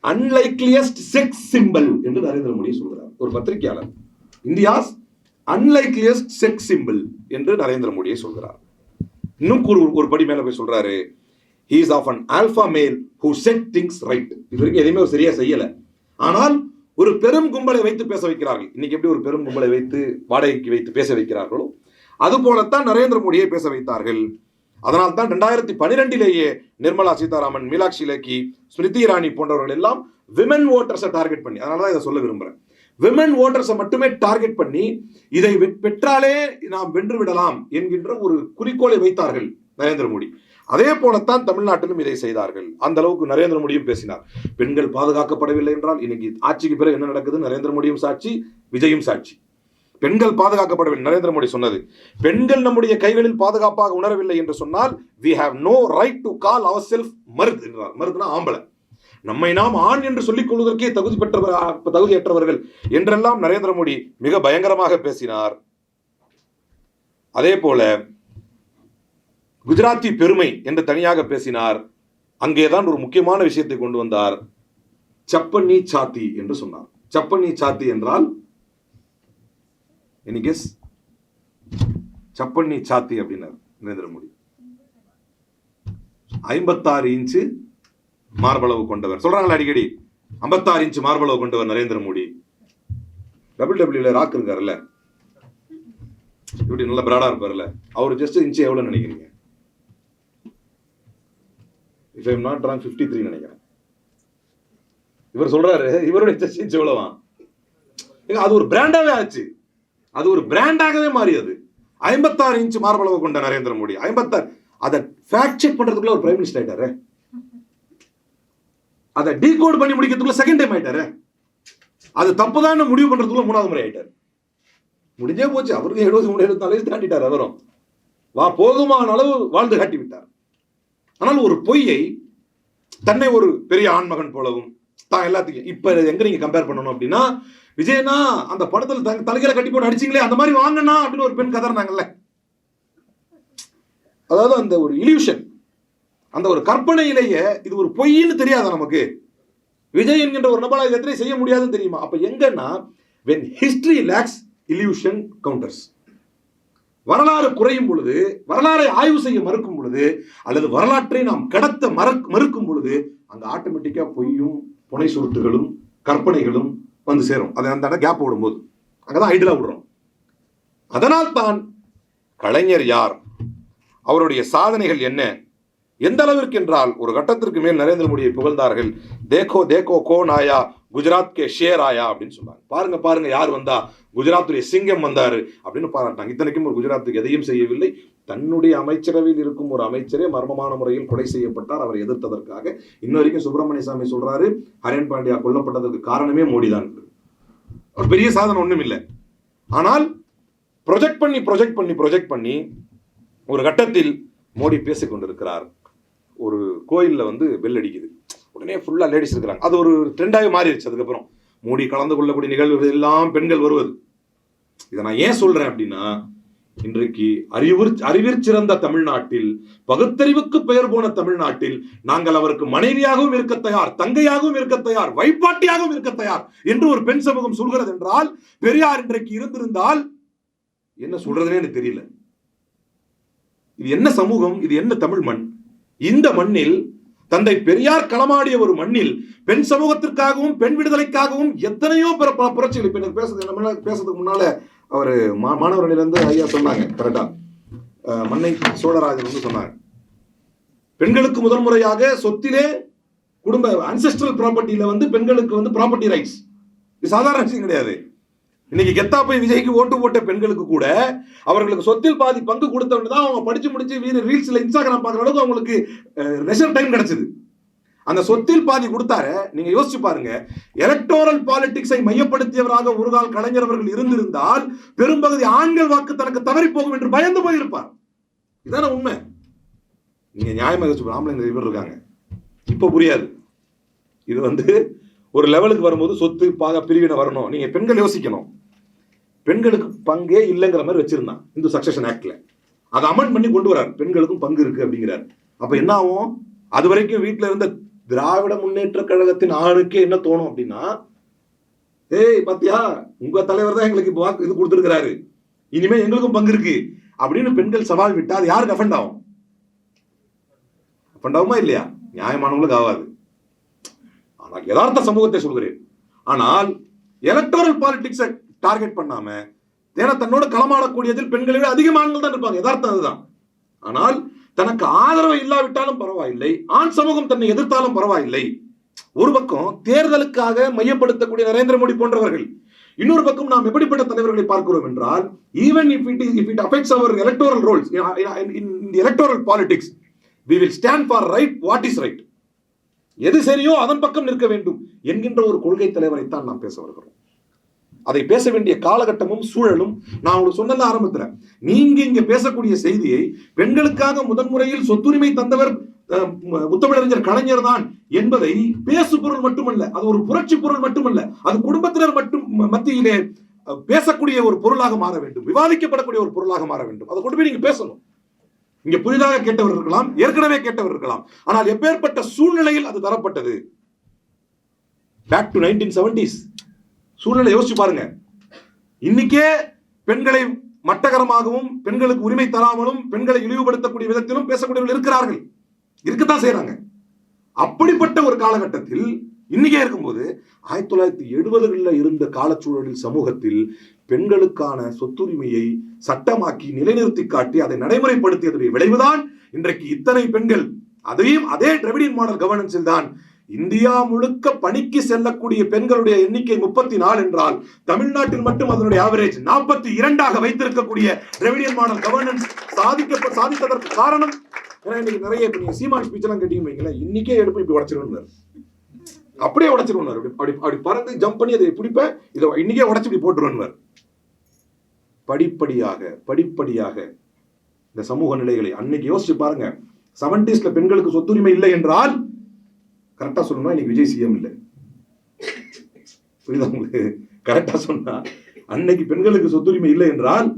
அன்லைக்லியஸ்ட் செக்ஸ் சிம்பல் என்று நரேந்திர மோடி சொல்கிறார். ஒரு பத்திரிகையாளர், இந்தியாஸ் அன்லைக்லியஸ்ட் செக்ஸ் சிம்பல் என்று நரேந்திர மோடியை சொல்கிறார். இன்னும் ஒரு படி மேல போய் சொல்றாரு, he is of an alpha male who set things right. இது வரைக்கும் எதையுமே ஒரு சரியா செய்யல, ஆனால் ஒரு பெரும் கும்பலை வைத்து பேச வைக்கிறார்கள். இன்னைக்கு எப்படி ஒரு பெரும் கும்பலை வைத்து வாடகைக்கு வைத்து பேச வைக்கிறார்களோ அது போலத்தான் நரேந்திர மோடியை பேச வைத்தார்கள். அதனால் தான் 2012 நிர்மலா சீதாராமன், மீனாட்சி லேக்கி, ஸ்மிருதி இரானி போன்றவர்கள் எல்லாம் விமன் ஓட்டர்ஸை டார்கெட் பண்ணி, அதனாலதான் இதை சொல்ல விரும்புறேன், விமன் ஓட்டர்ஸை மட்டுமே டார்கெட் பண்ணி இதை பெற்றாலே நாம் வென்று விடலாம் என்கின்ற ஒரு குறிக்கோளை வைத்தார்கள் நரேந்திர மோடி. அதே போலத்தான் தமிழ்நாட்டிலும் இதை செய்தார்கள். அந்த அளவுக்கு நரேந்திர மோடியும் பேசினார். பெண்கள் பாதுகாக்கப்படவில்லை என்றால் இன்னைக்கு ஆட்சிக்கு பிறகு என்ன நடக்குது? நரேந்திர மோடியும் சாட்சி, விஜயும் சாட்சி. பெண்கள் பாதுகாக்கப்படவில்லை. நரேந்திர மோடி சொன்னது, பெண்கள் நம்முடைய கைகளில் பாதுகாப்பாக உணரவில்லை என்று சொன்னால் we have no right to call ourselves Marudhu என்றார். மருதுனா ஆம்பளை. நம்மை நாம் ஆண் என்று சொல்லிக் கொள்வதற்கே தகுதியற்றவர்கள் என்றெல்லாம் நரேந்திர மோடி மிக பயங்கரமாக பேசினார். அதே போல குஜராத்தி பெருமை என்று தனியாக பேசினார். அங்கேதான் ஒரு முக்கியமான விஷயத்தை கொண்டு வந்தார். சப்பன்னி சாத்தி என்று சொன்னார். சப்பன்னி சாத்தி என்றால் எனி கெஸ்? சப்பன்னி சாத்தி அப்படின்னார் நரேந்திர மோடி. 56 இன்ச்சு மார்பளவு கொண்டவர் சொல்றாங்களா அடிக்கடி. 56 இன்ச்சு மார்பளவு கொண்டவர் நரேந்திர மோடி. WWE ராக் இருக்காருல்ல, இப்படி நல்ல பிராடா இருப்பார்ல, அவர் ஜஸ்ட் இன்ச்சு எவ்வளவு நினைக்கிறீங்க? if I am not wrong 53 நினைக்கிறேன். இவர் சொல்றாரு இவருடைய ஜஸ்ட் இன்ச்சு எவ்வளவா? அது ஒரு பிராண்டாவே ஆச்சு, அது ஒரு பிராண்டாகவே மாறியது. 56 இன்ச்சு மார்பளவு கொண்ட நரேந்திர மோடி 56. அதை ஃபேக்ட் செக் பண்றதுக்குள்ள ஒரு பிரைம் மினிஸ்டர் ஆயிட்டாரு. அதை டீகோட் பண்ணி முடிக்கிறதுக்குள்ள செகண்ட் டைம் ஆயிட்டாரு. அது தப்புதான் முடிவு பண்றதுக்குள்ள 3வது முறை ஆயிட்டாரு. முடிஞ்சே போச்சு. அவருக்கு 73-74 வயசு தாண்டிட்டார். அவரும் வா போதுமான அளவு வாழ்ந்து காட்டி விட்டார். ஆனால் ஒரு பொய்யை தன்னை ஒரு பெரிய ஆண்மகன் போலவும் தான் எல்லாத்தையும் இப்ப எங்க நீங்க கம்பேர் பண்ணணும் அப்படின்னா, விஜயனா அந்த படத்துல தலைகளை கட்டி போட்டு அடிச்சிங்களே அந்த மாதிரி வாங்கினா அப்படின்னு ஒரு பெண் கதறினாங்கல்ல. அதாவது அந்த ஒரு இல்யூஷன், அந்த ஒரு கற்பனையிலேயே இது ஒரு பொய்ன்னு தெரியாத நமக்கு. விஜய் என்கின்ற ஒரு நபரால் எத்தனை செய்ய முடியாதுன்னு தெரியுமா? அப்ப எங்கன்னா when history lacks illusion counters, வரலாறு குறையும் பொழுது, வரலாறை ஆய்வு செய்ய மறுக்கும் பொழுது, அல்லது வரலாற்றை நாம் கடத்த மறுக்கும் பொழுது அங்க ஆட்டோமேட்டிக்கா பொய்யும் புனை சுருட்டுகளும் கற்பனைகளும் வந்து சேரும். அதை அந்த கேப் விடும்போது அங்கதான் ஐடியா விடுறோம். அதனால் தான் கலைஞர் யார், அவருடைய சாதனைகள் என்ன, எந்த அளவிற்கு என்றால் ஒரு கட்டத்திற்கு மேல் நரேந்திர மோடியை புகழ்ந்தார்கள். தேக்கோ தேக்கோ கோன் ஆயா குஜராத் கே ஷேர் ஆயா அப்படின்னு சொன்னாங்க. பாருங்க பாருங்க யார் வந்தா, குஜராத்துடைய சிங்கம் வந்தாரு அப்படின்னு பாராட்டாங்க. இத்தனைக்கும் ஒரு குஜராத்துக்கு எதையும் செய்யவில்லை. தன்னுடைய அமைச்சரவையில் இருக்கும் ஒரு அமைச்சரே மர்மமான முறையில் கொலை செய்யப்பட்டார். அவரை எதிர்த்ததற்காக இன்ன வரைக்கும் சுப்பிரமணிய சாமி சொல்றாரு ஹரேன் பாண்டியா கொல்லப்பட்டதற்கு காரணமே மோடி தான். ஒரு பெரிய சாதனை ஒண்ணும் இல்லை. ஆனால் ப்ரொஜெக்ட் பண்ணி ஒரு கட்டத்தில் மோடி பேசிக் கொண்டிருக்கிறார். ஒரு கோயில்ல பெல் அடிக்குது, உடனே ஃபுல்லா லேடிஸ் இருக்கிறாங்க. அது ஒரு ட்ரெண்டாகவே மாறிடுச்சு. அதுக்கப்புறம் மோடி கலந்து கொள்ளக்கூடிய நிகழ்வுகள் எல்லாம் பெண்கள் வருவது. இதை நான் ஏன் சொல்றேன் அப்படின்னா, இன்றைக்கு அறிவிற் சிறந்த தமிழ்நாட்டில், பகுத்தறிவுக்கு பெயர் போன தமிழ்நாட்டில் நாங்கள் அவருக்கு மனைவியாகவும் இருக்க தயார், தங்கையாகவும் இருக்க தயார், வைப்பாட்டியாகவும் இருக்க தயார் என்று ஒரு பெண் சமூகம் சொல்கிறது என்றால், பெரியார் இன்றைக்கு இருந்திருந்தால் என்ன சொல்றதுனே எனக்கு தெரியல. இது என்ன சமூகம், இது என்ன தமிழ் மண்? இந்த மண்ணில் தந்தை பெரியார் களமாடிய ஒரு மண்ணில் பெண் சமூகத்திற்காகவும் பெண் விடுதலைக்காகவும் எத்தனையோ புரட்சிகள். இப்ப எனக்கு பேசுறதுக்கு முன்னால அவர் மாணவர்களிலிருந்து ஐயா சொன்னாங்க, கரெக்டா, மன்னை சோழராஜன் சொன்னாங்க, பெண்களுக்கு முதல் முறையாக சொத்திலே குடும்ப அன்செஸ்ட்ரல் ப்ராப்பர்ட்டியில பெண்களுக்கு ப்ராப்பர்ட்டி ரைட்ஸ். இது சாதாரண விஷயம் கிடையாது. இன்னைக்கு கெத்தா போய் விஜய்க்கு ஓட்டு போட்ட பெண்களுக்கு கூட அவர்களுக்கு சொத்தில் பாதி பங்கு கொடுத்தவங்க அவங்க படிச்சு முடிச்சு ரீல்ஸ்ல இன்ஸ்டாகிராம் பார்க்குற அளவுக்கு அவங்களுக்கு ரெஷர் டைம் கிடைச்சது. அந்த சொத்தில் பாதி கொடுத்தாரு. நீங்க யோசிச்சு பாருங்க, எலக்டோரல் பாலிடிக்ஸை மையப்படுத்தியவராக ஒரு கால் கலைஞர் அவர்கள் இருந்திருந்தால் பெரும்பகுதி ஆண்கள் வாக்கு தனக்கு தவறி போகும் என்று பயந்து போயிருப்பார். இதான உண்மை. நீங்க நியாயமா யோசிச்சு, ஆம்பளை இவர் இருக்காங்க, இப்ப புரியாது. இது ஒரு லெவலுக்கு வரும்போது சொத்து பாக பிரிவினை வரணும். நீங்க பெண்கள் யோசிக்கணும். பெண்களுக்கு பங்கே இல்லைங்கிற மாதிரி வச்சிருந்தான் இந்து சக்சஷன் ஆக்ட்ல. அதை அமெண்ட் பண்ணி கொண்டு வரார், பெண்களுக்கும் பங்கு இருக்கு அப்படிங்கிறார். அப்ப என்ன ஆகும்? அது வரைக்கும் வீட்டுல இருந்த திராவிட முன்னேற்ற கழகத்தின் ஆளுக்கே என்ன தோணும் அப்படின்னா, ஏய் பாத்தியா, உங்க தலைவர் தான் எங்களுக்கு இது கொடுத்திருக்கிறாரு, இனிமே எங்களுக்கும் பங்கு இருக்கு அப்படின்னு பெண்கள் சவால் விட்டா அது யாருக்கு அஃபண்ட் ஆகும்? அஃபண்ட் ஆகுமா இல்லையா? நியாயமானவங்களுக்கு ஆகாது. ஆனால் யதார்த்த சமூகத்தை சொல்கிறேன். ஆனால் எலக்டோரல் பாலிடிக்ஸை டார்கெட் பண்ணாம, ஏன்னா தன்னோட களமாடக்கூடியதில் பெண்களை விட அதிகமானவர்கள் தான் இருப்பாங்க. யதார்த்தம் அதுதான். ஆனால் தனக்கு ஆதரவு இல்லாவிட்டாலும் பரவாயில்லை, ஆண் சமூகம் தன்னை எதிர்த்தாலும் பரவாயில்லை. ஒரு பக்கம் தேர்தலுக்காக மையப்படுத்தக்கூடிய நரேந்திர மோடி போன்றவர்கள், இன்னொரு பக்கம் நாம் எப்படிப்பட்ட தலைவர்களை பார்க்கிறோம் என்றால், even if it affects our electoral roles in the electoral politics, we will stand for right what is right. எது சரியோ அதன் பக்கம் நிற்க வேண்டும் என்கின்ற ஒரு கொள்கை தலைவரைத்தான் நாம் பேச வருகிறோம். அதை பேச வேண்டிய காலகட்டமும் சூழலும் நான் உங்களுக்கு சொன்ன ஆரம்பத்துல, நீங்க இங்க பேசக்கூடிய செய்தியை பெண்களுக்காக முதன்முறையில் சொத்துரிமை தந்தவர் முத்தமிழறிஞர் கலைஞர் தான் என்பதை பேசு பொருள் மட்டுமல்ல, அது ஒரு புரட்சி பொருள் மட்டுமல்ல, அது குடும்பத்தினர் மட்டும் மத்தியிலே பேசக்கூடிய ஒரு பொருளாக மாற வேண்டும், விவாதிக்கப்படக்கூடிய ஒரு பொருளாக மாற வேண்டும். அதை கொண்டு போய் நீங்க பேசணும். இங்க புதிதாக கேட்டவர் இருக்கலாம், ஏற்கனவே கேட்டவர் இருக்கலாம். ஆனால் எப்பேற்பட்ட சூழ்நிலையில் அது தரப்பட்டது? பேக் டு 1970s சூழ்நிலை யோசிச்சு பாருங்க. இன்னைக்கே பெண்களை மட்டகரமாகவும் பெண்களுக்கு உரிமை தராமலும் பெண்களை இழிவுபடுத்தக்கூடிய விதத்திலும் பேசக்கூடியவர்கள் இருக்கிறார்கள், இருக்கத்தான் செய்யறாங்க. அப்படிப்பட்ட ஒரு காலகட்டத்தில் இன்னைக்கே இருக்கும்போது 1970களில் இருந்த காலச்சூழலில் சமூகத்தில் பெண்களுக்கான சொத்துரிமையை சட்டமாக்கி நிலைநிறுத்தி காட்டி அதை நடைமுறைப்படுத்தியதுடைய விளைவுதான் இன்றைக்கு இத்தனை பெண்கள், அதையும் அதே டிராவிடியன் மாடல் கவர்னன்ஸில் தான் இந்தியா முழுக்க பணிக்கு செல்லக்கூடிய பெண்களுடைய எண்ணிக்கை 34 என்றால் தமிழ்நாட்டில் மட்டும் அதனுடைய ஆவரேஜ் 42 வைத்திருக்கக்கூடிய டிராவிடியன் மாடல் கவர்னன்ஸ் சாதித்ததற்கு காரணம். ஏன்னா இன்னைக்கு நிறைய சீமான் ஸ்பீச் எல்லாம் கேட்டீங்க, இன்னைக்கே எடுப்பு இப்படி உடச்சிருவாங்க. அப்படியே உடைச்சிருவார். அப்படி அப்படி பறந்து ஜம்ப் பண்ணி அதை பிடிப்பேன், இதை இன்னைக்கே உடைச்சு இப்படி போட்டுருவார். படிப்படியாக படிப்படியாக இந்த சமூக நிலைகளை அன்னைக்கு யோசிச்சு பாருங்க. 70s பெண்களுக்கு சொத்துரிமை இல்லை என்றால் கரெக்டா சொல்லணும்னா இன்னைக்கு விஜய் சிஎம் இல்லை. புரியுதா உங்களுக்கு? கரெக்டா சொன்னா அன்னைக்கு பெண்களுக்கு சொத்துரிமை இல்லை என்றால்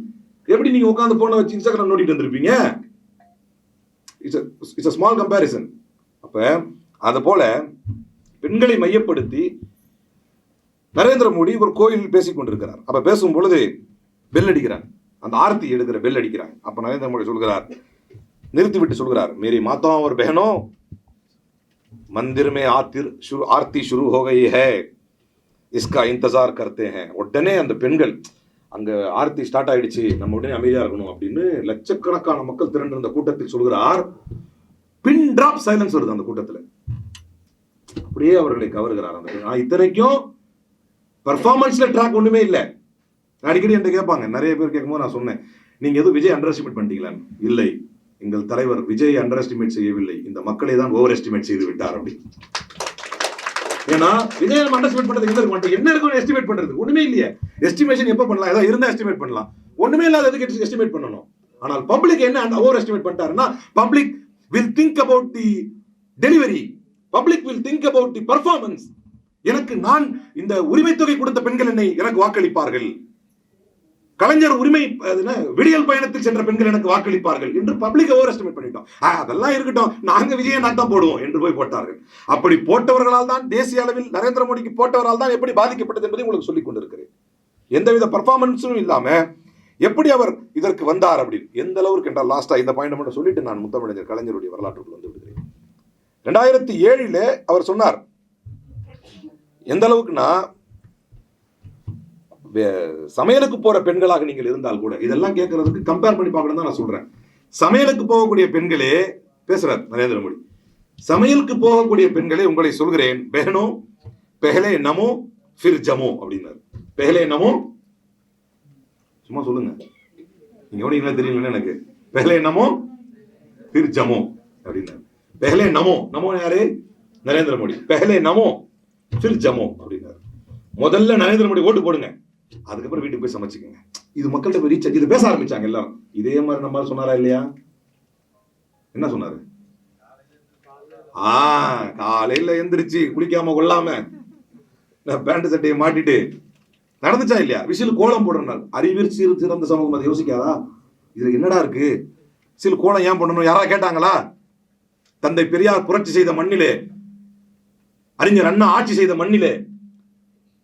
எப்படி நீங்க உட்காந்து போன வச்சு இன்ஸ்டாகிராம் நோண்டிட்டு வந்திருப்பீங்க? It's a small comparison. அப்ப அது போல பெண்களை மையப்படுத்தி நரேந்திர மோடி ஒரு கோயிலில் பேசிக் கொண்டிருக்கிறார். அப்ப பேசும் பொழுது பெல் அடிக்கிறார், அந்த ஆர்த்தி எடுக்கிற பெல் அடிக்கிறாங்க. அப்ப நரேந்திர மோடி சொல்கிறார், நிறுத்திவிட்டு சொல்கிறார், मेरी माताओं और बहनों, मंदिर में आरती शुरू हो गई है, इसका इंतजार करते हैं. உடனே அந்த பெண்கள் அங்க ஆர்த்தி ஸ்டார்ட் ஆயிடுச்சு, நம்ம உடனே அமைதியா இருக்கணும் அப்படின்னு லட்சக்கணக்கான மக்கள் திரண்டிருந்த கூட்டத்தில் சொல்கிறார். பின் டிராப் சைலன்ஸ் வருது அந்த கூட்டத்தில். அப்படியே அவர்களை கவருகிறார் அந்த. இத்தனைக்கும் பெர்ஃபார்மன்ஸ்ல ட்ராக் ஒண்ணுமே இல்லை. அடிக்கடி என்கிட்ட கேட்பாங்க, நிறைய பேர் கேட்கும்போது நான் சொன்னேன், நீங்க எதுவும் விஜய் அண்டர் எஸ்டிமேட் பண்ணிட்டீங்களான்னு. இல்லை, எங்கள் தலைவர் விஜய் அண்டர் எஸ்டிமேட் செய்யவில்லை, இந்த மக்களை தான் ஓவர் எஸ்டிமேட் செய்து விட்டார் அப்படி. ஏன்னா விஜய் நம்ம அண்டர் எஸ்டிமேட் பண்றது எங்க இருக்கு, என்ன இருக்கும் எஸ்டிமேட் பண்றது? ஒண்ணுமே இல்லையே. எஸ்டிமேஷன் எப்ப பண்ணலாம்? ஏதாவது இருந்தா எஸ்டிமேட் பண்ணலாம், ஒண்ணுமே இல்லாத எதுக்கு எஸ்டிமேட் பண்ணணும்? ஆனால் பப்ளிக் என்ன ஓவர் எஸ்டிமேட் பண்ணிட்டாருன்னா, public will think about the delivery, public will think about the performance. எனக்கு நான் இந்த உரிமை தொகை கொடுத்த பெண்கள் என்னை எனக்கு வாக்களிப்பார்கள், கலைஞர் உரிமை விடியல் பயணத்தில் சென்ற பெண்கள் எனக்கு வாக்களிப்பார்கள் என்று பப்ளிக் ஓவர் எஸ்டிமேட் பண்ணிட்டோம். அதெல்லாம் இருக்கட்டும், நாங்க விஜயை நான் தான் போடுவோம் என்று போய் போட்டார்கள். அப்படி போட்டவர்களால் தான் தேசிய அளவில் நரேந்திர மோடிக்கு போட்டவரால் தான் எப்படி பாதிக்கப்பட்டது என்பதை உங்களுக்கு சொல்லிக் கொண்டிருக்கிறேன். எந்தவித பர்ஃபார்மன்ஸும் இல்லாம எப்படி அவர் இதற்கு வந்தார் அப்படின்னு. எந்த அளவுக்கு என்றால், லாஸ்டா இந்த பாயிண்ட் மட்டும் சொல்லிட்டு நான் முத்தமிழர் கலைஞருடைய வரலாற்றுக்குள் வந்து விடுகிறேன். 2007 அவர் சொன்னார், எந்த அளவுக்குன்னா, சமையலுக்கு போற பெண்களாக நீங்கள் இருந்தால் கூட, இதெல்லாம் கேட்கறதுக்கு கம்பேர் பண்ணி பார்க்கணும் தான் நான் சொல்றேன். சமையலுக்கு போகக்கூடிய பெண்களே பேசுறார் நரேந்திர மோடி, சமையலுக்கு போகக்கூடிய பெண்களே உங்களை சொல்கிறேன், பெஹனோ பெஹலே நமோ ஃபிர் ஜமோ அப்படின்னாரு. பெஹலே நமோ, சும்மா சொல்லுங்க, நீங்க எவ்வளவு தெரியல எனக்கு. பெஹலே நமோ ஃபிர் ஜமோ அப்படின்னாரு. பெஹலே நமோ, நமோ யாரு? நரேந்திர மோடி. பெஹலே நமோ ஃபிர் ஜமோ அப்படின்னாரு. முதல்ல நரேந்திர மோடி ஓட்டு போடுங்க, அதுக்கப்புறம் வீட்டுக்கு போய் சமைச்சுக்கங்க. இது மக்கள்கிட்ட ரீச் ஆச்சு. இதை பேச ஆரம்பிச்சாங்க எல்லாரும். இதே மாதிரி நம்ம சொன்னாரா இல்லையா? என்ன சொன்னாரு? காலையில எந்திரிச்சு குளிக்காம கொள்ளாம பேண்ட் சட்டையை மாட்டிட்டு நடந்துச்சா இல்லையா? விசில் கோலம் போடுறாரு. அறிவியல் சிறந்த சமூகம் அதை யோசிக்காதா? இதுல என்னடா இருக்கு? விசில் கோலம் ஏன் பண்ணணும்? யாராவது கேட்டாங்களா? தந்தை பெரியார் புரட்சி செய்த மண்ணிலே, அறிஞர் அண்ணா ஆட்சி செய்த மண்ணிலே,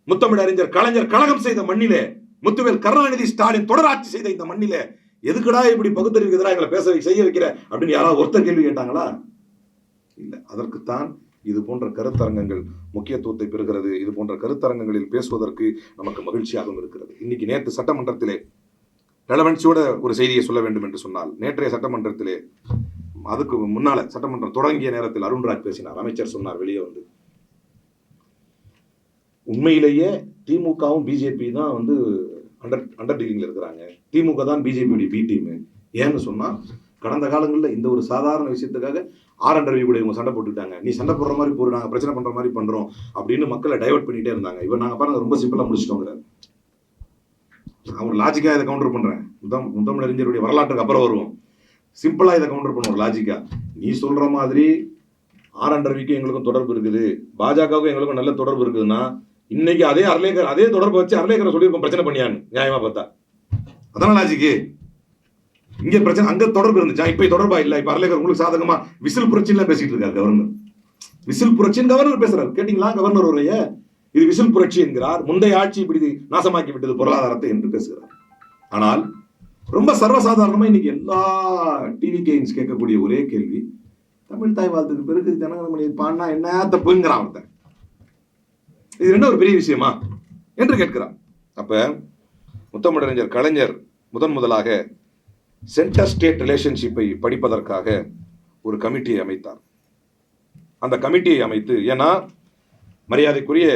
முத்தமிழ் அறிஞர் கலைஞர் கழகம் செய்த மண்ணிலே, முத்துவேல் கருணாநிதி ஸ்டாலின் தொடர் ஆட்சி செய்த இந்த மண்ணிலே எதுக்குடா இப்படி பகுத்தறிவுக்கு எதிராக எங்களை பேச செய்ய வைக்கிற அப்படின்னு யாராவது ஒருத்தர் கேள்வி கேட்டாங்களா? இல்ல. அதற்குத்தான் இது போன்ற கருத்தரங்கங்கள் முக்கியத்துவத்தை பெறுகிறது. இது போன்ற கருத்தரங்கங்களில் பேசுவதற்கு நமக்கு மகிழ்ச்சியாகவும் இருக்கிறது. இன்னைக்கு நேற்று சட்டமன்றத்திலே ரெலவன்சியோட ஒரு செய்தியை சொல்ல வேண்டும் என்று சொன்னால், நேற்றைய சட்டமன்றத்திலே, அதுக்கு முன்னால சட்டமன்றம் தொடங்கிய நேரத்தில் அருண்ராஜ் பேசினார். அமைச்சர் சொன்னார் வெளியே வந்து, உண்மையிலேயே திமுகவும் பிஜேபி தான் வந்து அண்டர் டீலிங்ல இருக்கிறாங்க, திமுக தான் பிஜேபியுடைய பி டீம். ஏன்னு சொன்னா, கடந்த காலங்களில் இந்த ஒரு சாதாரண விஷயத்துக்காக ஆர்.என். ரவி கூட இவங்க சண்டை போட்டுட்டாங்க. நீ சண்டை போடுற மாதிரி போற, நாங்க பிரச்சனை பண்ற மாதிரி பண்றோம் அப்படின்னு மக்களை டைவர்ட் பண்ணிட்டே இருந்தாங்க. இவன் நாங்க பாருங்க ரொம்ப சிம்பிளா முடிச்சிட்டோங்கிறார். நான் ஒரு லாஜிக்கா இதை கவுண்டர் பண்றேன். முத்தமிழ் அறிஞருடைய வரலாற்றுக்கு அப்புறம் வருவோம். சிம்பிளா இதை கவுண்டர் பண்ணுவோம் லாஜிக்கா. நீ சொல்ற மாதிரி ஆர்.என். ரவிக்கும் எங்களுக்கும் தொடர்பு இருக்குது, பாஜகவுக்கும் எங்களுக்கும் நல்ல தொடர்பு இருக்குதுன்னா, இன்னைக்கு அதே அர்லேக்கர் அதே தொடர்பு வச்சு அர்லேக்கரை சொல்லியிருக்கோம் பிரச்சனை பண்ணியான்னு. நியாயமா பார்த்தா அதான லாஜிக்கு. இங்க பிரச்சனை, அங்க தொடர்பு இருந்துச்சா? இப்ப தொடர்பா இல்ல. இப்ப அர்லேக்கர் உங்களுக்கு சாதகமா விசில் புரட்சின்னு பேசிட்டு இருக்காரு கவர்னர். விசில் புரட்சின்னு கவர்னர் பேசுறாரு. கேட்டீங்களா கவர்னர் உரைய? இது விசில் புரட்சி என்கிறார். முந்தைய ஆட்சி இப்படி நாசமாக்கி விட்டது பொருளாதாரத்தை என்று பேசுகிறார். ஆனால் ரொம்ப சர்வசாதாரணமா இன்னைக்கு எல்லா டிவி கேன்ஸ் கேட்கக்கூடிய ஒரே கேள்வி, தமிழ் தாய் வாழ்த்துக்கு பிறகு ஜனகணமணி பாடினா என்ன தப்புங்கிறான் அவர்த்த. இது என்ன ஒரு பெரிய விஷயமா என்று கேட்கிறார். அப்ப முத்தமிழறிஞர் கலைஞர் முதலாக சென்டர் ஸ்டேட் ரிலேஷன்ஷிப்பை படிப்பதற்காக ஒரு கமிட்டியை அமைத்தார். அந்த கமிட்டியை அமைத்து, ஏன்னா மரியாதைக்குரிய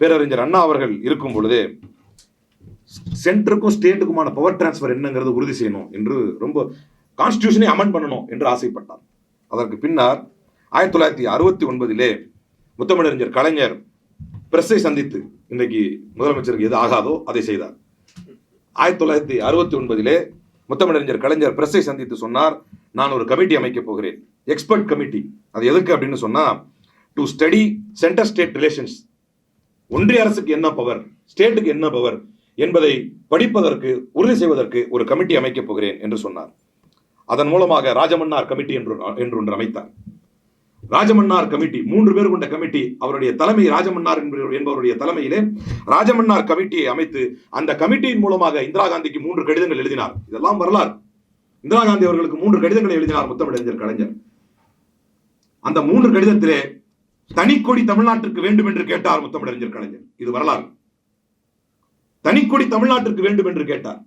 பேரறிஞர் அண்ணா அவர்கள் இருக்கும் பொழுதே சென்டருக்கும் ஸ்டேட்டுக்குமான பவர் டிரான்ஸ்பர் என்னங்கிறது உறுதி செய்யணும் என்று ரொம்ப கான்ஸ்டிடியூஷனை அமெண்ட் பண்ணணும் என்று ஆசைப்பட்டார். அதற்கு பின்னர் 1969 முத்தமிழறிஞர் கலைஞர் பிரஸை சந்தித்து இன்றைக்கு முதலமைச்சருக்கு எது ஆகாதோ அதை செய்தார். 1969 முத்தமிழறிஞர் கலைஞர் பிரஸை சந்தித்து சொன்னார், நான் ஒரு கமிட்டி அமைக்கப் போகிறேன், எக்ஸ்பர்ட் கமிட்டி. அது எதுக்கு அப்படின்னு சொன்னா, to study centre state relations. ஒன்றிய அரசுக்கு என்ன பவர், ஸ்டேட்டுக்கு என்ன பவர் என்பதை படிப்பதற்கு, உறுதி செய்வதற்கு ஒரு கமிட்டி அமைக்கப் போகிறேன் என்று சொன்னார். அதன் மூலமாக ராஜமன்னார் கமிட்டி என்று ஒன்று அமைத்தார். ராஜமன்னார் கமிட்டி 3 பேர் கொண்ட கமிட்டி, அவருடைய தலைமை ராஜமன்னார் என்பவருடைய தலைமையிலே ராஜமன்னார் கமிட்டியை அமைத்து அந்த கமிட்டியின் மூலமாக இந்திரா காந்திக்கு 3 கடிதங்கள் எழுதினார். இதெல்லாம் வரலாறு. இந்திரா காந்தி அவர்களுக்கு 3 கடிதங்களை எழுதினார் முத்தமிழறிஞர் கலைஞர். அந்த 3 கடிதத்திலே தனிக்கொடி தமிழ்நாட்டிற்கு வேண்டும் என்று கேட்டார் முத்தமிழறிஞர் கலைஞர். இது வரலாறு. தனிக்கொடி தமிழ்நாட்டிற்கு வேண்டும் என்று கேட்டார்.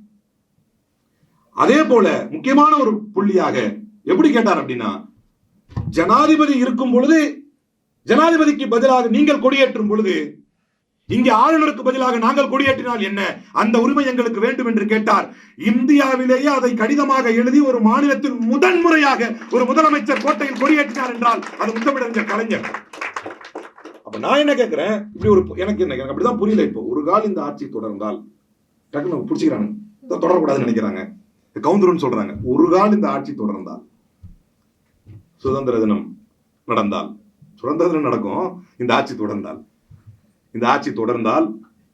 அதே போல முக்கியமான ஒரு புள்ளியாக எப்படி கேட்டார் அப்படின்னா, ஜனாதிபதி இருக்கும் பொழுது ஜனாதிபதிக்கு பதிலாக நீங்கள் கொடியேற்றும் பொழுது இங்கே ஆளுநருக்கு பதிலாக நாங்கள் கொடியேற்றினால் என்ன, அந்த உரிமை எங்களுக்கு வேண்டும் என்று கேட்டார். இந்தியாவிலேயே அதை கடிதமாக எழுதி ஒரு மாநிலத்தில் முதன்முறையாக ஒரு முதலமைச்சர் கோட்டையில் கொடியேற்றினார் என்றால் அது முத்தமிழறிஞர் கலைஞர். அப்ப நான் என்ன கேட்கிறேன், இப்படி ஒரு எனக்கு அப்படிதான் புரியல. இப்போ ஒரு கால் இந்த ஆட்சி தொடர்ந்தால் டக்குனு பிடிச்சிக்கிறாங்க, தொடரக்கூடாதுன்னு நினைக்கிறாங்க, கவுந்தருன்னு சொல்றாங்க. ஒரு கால் இந்த ஆட்சி தொடர்ந்தால், சுதந்திர தினம் நடந்தால், சுதந்திர தினம் நடக்கும், இந்த ஆட்சி தொடர்ந்தால், இந்த ஆட்சி தொடர்ந்தால்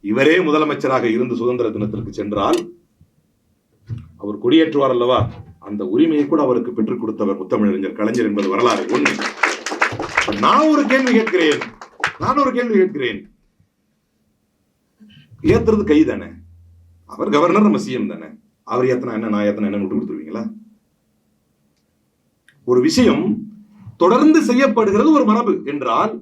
இவரே முதலமைச்சராக இருந்து சுதந்திர தினத்திற்கு சென்றால் அவர் கொடியேற்றுவார் அல்லவா, அந்த உரிமையை கூட அவருக்கு பெற்றுக் கொடுத்தவர் முத்தமிழறிஞர் கலைஞர் என்பது வரலாறு. ஒன்று. நான் ஒரு கேள்வி கேட்கிறேன், ஏத்துறது கை தானே, அவர் கவர்னர், நம்ம சிஎம் தானே, அவர் ஏத்தனா என்ன நான் ஏத்தனா என்ன விட்டு கொடுத்துருவீங்களா? ஒரு விஷயம் தொடர்ந்து செய்யப்படுகிறது ஒரு மரபு என்றால்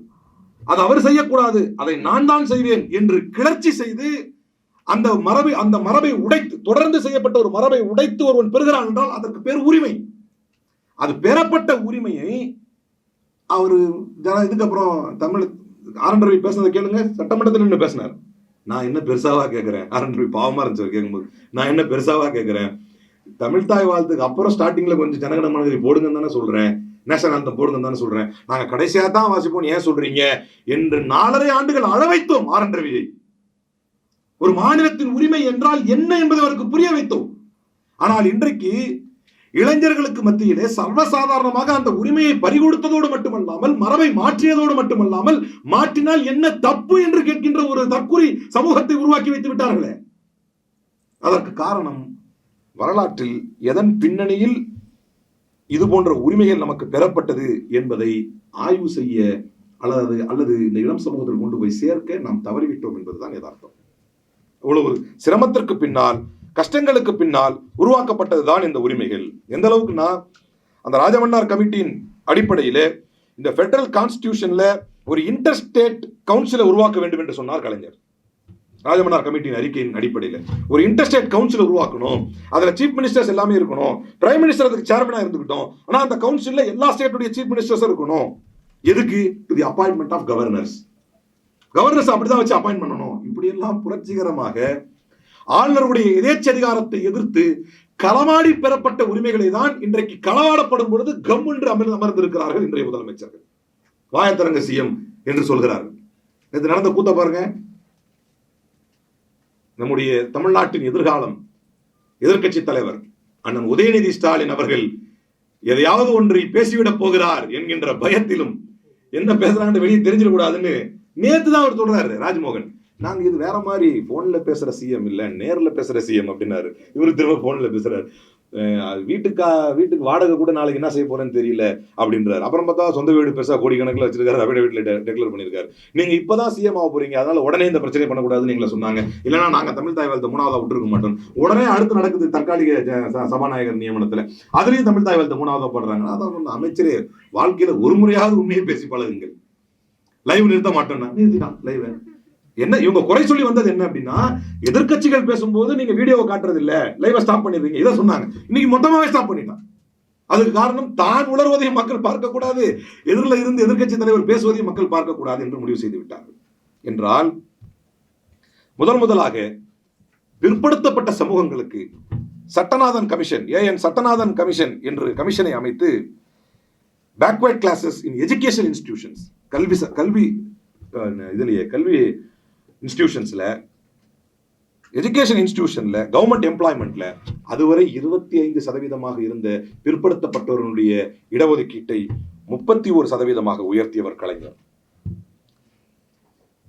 அது அவர் செய்யக்கூடாது, அதை நான் தான் செய்வேன் என்று கிளர்ச்சி செய்து அந்த மரபை உடைத்து, தொடர்ந்து செய்யப்பட்ட ஒரு மரபை உடைத்து ஒருவன் பெறுகிறான் என்றால் அதற்கு பேர் உரிமை. அது பெறப்பட்ட உரிமையை அவரு இதுக்கப்புறம் தமிழ் ஆர்.என். ரவி பேசுனதை கேளுங்க. சட்டமன்றத்தில் நின்று பேசினார். நான் என்ன பெருசாவா கேட்கிறேன், ஆர்.என். ரவி பாவமா இருந்துச்சு கேட்கும்போது, நான் என்ன பெருசாவா கேட்கிறேன், தமிழ் தாய் வாழ்த்துக்கு அப்புறம் ஸ்டார்டிங்ல கொஞ்சம் ஜனகணமன போடுங்கன்னு தானே சொல்றேன், நேஷனல் ஆந்தம் போடுங்கன்னு தானே சொல்றேன், நாங்க கடைசியா தான் வாசிப்போம் ஏன் சொல்றீங்க என்று 4.5 ஆண்டுகள் அழ வைத்தோம் ஆர்.என். ரவியை. ஒரு மாநிலத்தின் உரிமை என்றால் என்ன என்பதை அவருக்கு புரிய வைத்தோம். ஆனால் இன்றைக்கு இளைஞர்களுக்கு மத்தியிலே சர்வசாதாரணமாக அந்த உரிமையை பறிகொடுத்ததோடு மட்டுமல்லாமல், மரபை மாற்றியதோடு மட்டுமல்லாமல், மாற்றினால் என்ன தப்பு என்று கேட்கின்ற ஒரு தற்குறி சமூகத்தை உருவாக்கி வைத்து விட்டார்களே. அதற்கு காரணம், வரலாற்றில் எதன் பின்னணியில் இது போன்ற உரிமைகள் நமக்கு பெறப்பட்டது என்பதை ஆய்வு செய்ய அல்லது இந்த இளம் சமூகத்தில் கொண்டு போய் சேர்க்க நாம் தவறிவிட்டோம் என்பதுதான் யதார்த்தம். இவ்வளவு சிரமத்திற்கு பின்னால், கஷ்டங்களுக்கு பின்னால் உருவாக்கப்பட்டதுதான் இந்த உரிமைகள். எந்த அளவுக்குன்னா, அந்த ராஜமன்னார் கமிட்டியின் அடிப்படையிலே இந்த பெடரல் கான்ஸ்டிடியூஷன்ல ஒரு இன்டர் ஸ்டேட் கவுன்சிலை உருவாக்க வேண்டும் என்று சொன்னார் கலைஞர். ராஜமன்னார் கமிட்டியின் அறிக்கையின் அடிப்படையில் ஒரு இன்டர்ஸ்டேட் கவுன்சில் உருவாக்கணும், அதுல சீஃப் மினிஸ்டர்ஸ் எல்லாமே இருக்கணும், பிரைம் மினிஸ்டர் அதுக்கு சேர்மனா இருந்துக்கிட்டோம், ஆனா அந்த கவுன்சில்ல எல்லா ஸ்டேட்டுடைய சீஃப் மினிஸ்டர்ஸ் இருக்கணும். எதுக்கு? To the appointment of governors. Governors அப்படிதான் வச்சு அப்பாயின்ட் பண்ணணும். இப்படி எல்லாம் புரட்சிகரமாக ஆளுநருடைய எதேச்சதிகாரத்தை எதிர்த்து களமாடி பெறப்பட்ட உரிமைகளை தான் இன்றைக்கு களவாடப்படும் பொழுது கம் என்று அமர்ந்திருக்கிறார்கள் இன்றைய முதலமைச்சர்கள். வாயத்தரங்க சிஎம் என்று சொல்கிறார்கள். இது நடந்த கூத்த பாருங்க. நம்முடைய தமிழ்நாட்டின் எதிர்காலம் எதிர்க்கட்சி தலைவர் அண்ணன் உதயநிதி ஸ்டாலின் அவர்கள் எதையாவது ஒன்றை பேசிவிடப் போகிறார் என்கின்ற பயத்திலும், என்ன பேசுறாங்கன்னு வெளியே தெரிஞ்சிடக்கூடாதுன்னு நேத்து தான் அவர் சொல்றாரு ராஜ்மோகன், நாங்க இது வேற மாதிரி போன்ல பேசுற சிஎம் இல்ல, நேர்ல பேசுற சிஎம் அப்படின்னாரு. இவரு திரும்ப போன்ல பேசுறாரு. வீட்டுக்கு வாடகை கூட நாளைக்கு என்ன செய்ய போறேன்னு தெரியல அப்படின்றாரு. அப்புறம் பார்த்தா சொந்த வீடு பெருசா கோடிக்கணக்கில் வச்சிருக்காரு, அபிடேவிட்ல டெக்ளேர் பண்ணிருக்காரு. நீங்க இப்பதான் சிஎம் ஆக போறீங்க, அதனால உடனே இந்த பிரச்சனை பண்ணக்கூடாதுன்னு எங்களை சொன்னாங்க, இல்லைன்னா நாங்க தமிழ் தாய் வாழ்த்து 3ஆவதா விட்டுருக்க மாட்டோம். உடனே அடுத்து நடக்குது தற்காலிக சபாநாயகர் நியமனத்துல, அதுலயும் தமிழ் தாய் வாழ்த்து 3ஆவதா போடுறாங்க. அதான் அமைச்சரே, வாழ்க்கையில ஒரு முறையாவது உண்மையை பேசி பழகுங்கள். லைவ் நிறுத்த மாட்டோம்னா நிறுத்திட்டான் லைவ். என்ன இவங்க குறை சொல்லி வந்தது என்ன அப்படின்னா, எதிர்கட்சிகள் பேசும்போது நீங்க வீடியோவை காட்டுறது இல்ல, லைவ ஸ்டாப் பண்ணிடுறீங்க, இதை சொன்னாங்க. இன்னைக்கு மொத்தமாவே ஸ்டாப் பண்ணிட்டான். அதுக்கு காரணம், தான் உணர்வதையும் மக்கள் பார்க்க கூடாது, எதிரில் இருந்து எதிர்கட்சி தலைவர் பேசுவதையும் மக்கள் பார்க்க கூடாது என்று முடிவு செய்து விட்டார்கள். என்றால் முதலாக பிற்படுத்தப்பட்ட சமூகங்களுக்கு Sattanathan commission, AN Sattanathan commission என்று கமிஷனை அமைத்து backward classes in education institutions, கல்வி இதுலயே கல்வி இன்ஸ்டிடியூஷன்ஸ்ல, எஜுகேஷன் இன்ஸ்டிடியூஷன்ல, கவர்மெண்ட் எம்ப்ளாய்மெண்ட்ல அதுவரை 25% இருந்த பிற்படுத்தப்பட்டவர்களுடைய இடஒதுக்கீட்டை 31% உயர்த்தியவர் கலைஞர்.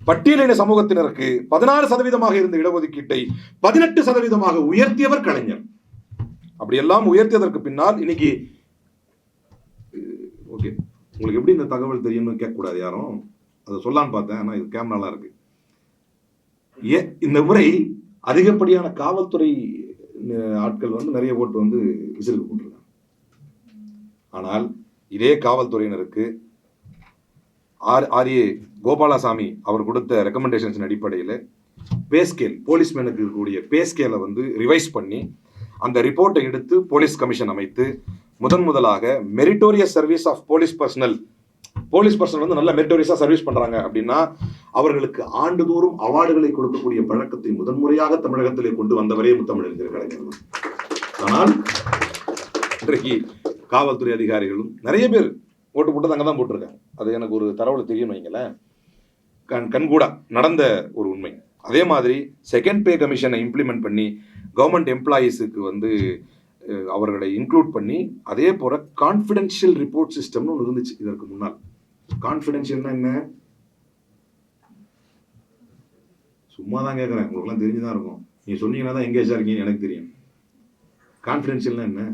பட்டியலின சமூகத்தினருக்கு 16% இருந்த இடஒதுக்கீட்டை 18% உயர்த்தியவர் கலைஞர். அப்படியெல்லாம் உயர்த்தியதற்கு பின்னால் இன்னைக்கு ஓகே, உங்களுக்கு எப்படி இந்த தகவல் தெரியும்னு கேட்கக்கூடாது யாரும், அதை சொல்லான்னு பார்த்தேன். ஆனால் இது கேமராலாம் இருக்கு. இந்த முறை அதிகப்படியான காவல்துறை ஆட்கள் வந்து நிறைய ஓட்டு வந்து விசிலுக்கு போட்டிருக்காங்க. ஆனால் இதே காவல்துறையினருக்கு ஆர்ஏ கோபாலசாமி அவர் கொடுத்த ரெக்கமெண்டேஷன்ஸ் அடிப்படையில் பேஸ்கேல், போலீஸ்மேனுக்கு இருக்கக்கூடிய பேஸ்கேலை வந்து ரிவைஸ் பண்ணி அந்த ரிப்போர்ட்டை எடுத்து போலீஸ் கமிஷன் அமைத்து முதலாக meritorious service of police personnel வந்து நல்ல மெரிட்டோரியஸா சர்வீஸ் பண்றாங்க அப்படின்னா அவர்களுக்கு ஆண்டுதோறும் அவார்டுகளை கொடுக்கக்கூடிய பழக்கத்தை முதன்முறையாக தமிழகத்திலே கொண்டு வந்தவரே முத்தமிழறிஞர் கலைஞர். ஆனால் இன்றைக்கு காவல்துறை அதிகாரிகளும் நிறைய பேர் ஓட்டு போட்டு அங்கே தான் போட்டிருக்காங்க. அது எனக்கு ஒரு தரவுல தெரியும் வைங்களேன், கண்கூடா நடந்த ஒரு உண்மை. அதே மாதிரி செகண்ட் பே கமிஷனை இம்ப்ளிமெண்ட் பண்ணி கவர்மெண்ட் எம்ப்ளாயீஸுக்கு வந்து அவர்களை இன்க்ளூட் பண்ணி, அதே போல கான்ஃபிடென்ஷியல் ரிப்போர்ட் சிஸ்டம்னு ஒன்று இருந்துச்சு இதற்கு முன்னால். கான்ஃபிடென்ஷியல்னா என்ன? சும்மா தான் கேட்குறேன், உங்களுக்குலாம் தெரிஞ்சுதான் இருக்கும். நீங்க சொன்னீங்கன்னா தான் எங்கேஜா இருக்கீங்கன்னு எனக்கு தெரியும். கான்ஃபிடென்ஷியல்னா என்ன?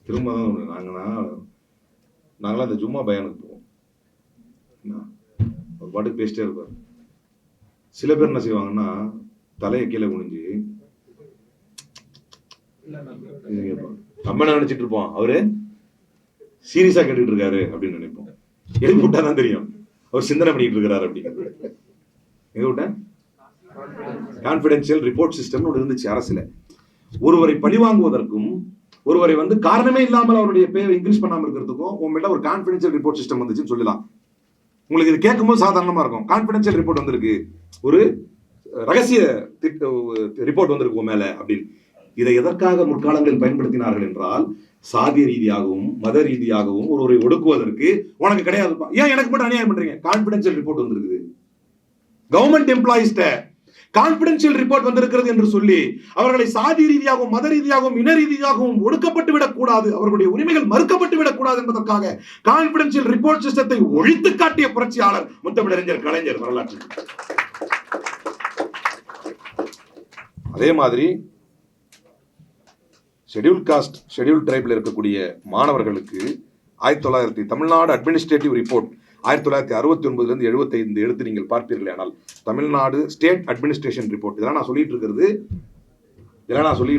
திரும்ப தான் நாங்களாம் இந்த ஜும்மா பயானுக்கு போவோம், ஒரு பாட்டுக்கு பேசிட்டே இருப்பார். சில பேர் என்ன செய்வாங்கன்னா தலையை கீழே குனிஞ்சு நம்ம என்ன நினைச்சிட்டு இருப்போம், அவரு சீரியஸா கேட்டுட்டு இருக்காரு அப்படின்னு நினைப்போம். எழுதி விட்டாதான் தெரியும் அவர் சிந்தனை பண்ணிட்டு இருக்காரு அப்படிங்கிறது. எங்க விட்ட கான்பிடென்ஷியல் ரிப்போர்ட் சிஸ்டம் ஒன்று இருந்துச்சு அரசுல. ஒருவரை பழிவாங்குவதற்கும் ஒருவரை வந்து காரணமே இல்லாமல் அவருடைய பேரை இன்க்ரீஸ் பண்ணாம இருக்கிறதுக்கும் உங்கள்கிட்ட ஒரு கான்பிடென்ஷியல் ரிப்போர்ட் சிஸ்டம் வந்துச்சுன்னு சொல்லலாம். உங்களுக்கு இது கேட்கும்போது சாதாரணமா இருக்கும். கான்பிடென்ஷியல் ரிப்போர்ட் வந்திருக்கு, ஒரு ரகசிய ரிப்போர்ட் வந்திருக்கு மேல அப்படின்னு. இதை எதற்காக முற்காலங்களில் பயன்படுத்தினார்கள் என்றால், சாதிய ரீதியாகவும் மத ரீதியாகவும் ஒருவரை ஒடுக்குவதற்கு. உனக்கு கிடையாது, ஏன் எனக்கு மட்டும் அநியாயம் பண்றீங்க? கான்பிடென்ஷியல் ரிப்போர்ட் வந்திருக்குது. கவர்மெண்ட் எம்ப்ளாயிஸ்ட கான்பிடென்ஷியல் ரிப்போர்ட் வந்திருக்கிறது என்று சொல்லி அவர்களை சாதி ரீதியாகவும் மத ரீதியாகவும் இன ரீதியாகவும் ஒடுக்கப்பட்டு விடக்கூடாது, அவர்களுடைய உரிமைகள் மறுக்கப்பட்டு விடக்கூடாது என்பதற்காக கான்பிடென்ஷியல் ரிப்போர்ட் சிஸ்டத்தை ஒழித்து காட்டிய புரட்சியாளர் முத்தமிழறிஞர் கலைஞர் வரலாற்று. அதே மாதிரி ஷெட்யூல் காஸ்ட் ஷெட்யூல் ட்ரைபில் இருக்கக்கூடிய மாணவர்களுக்கு தமிழ்நாடு அட்மினிஸ்ட்ரேட்டிவ் ரிப்போர்ட் 1969 75 எடுத்து நீங்கள் பார்ப்பீர்கள். ஆனால் தமிழ்நாடு ஸ்டேட் அட்மினிஸ்ட்ரேஷன் ரிப்போர்ட், இதெல்லாம் நான் சொல்லிட்டு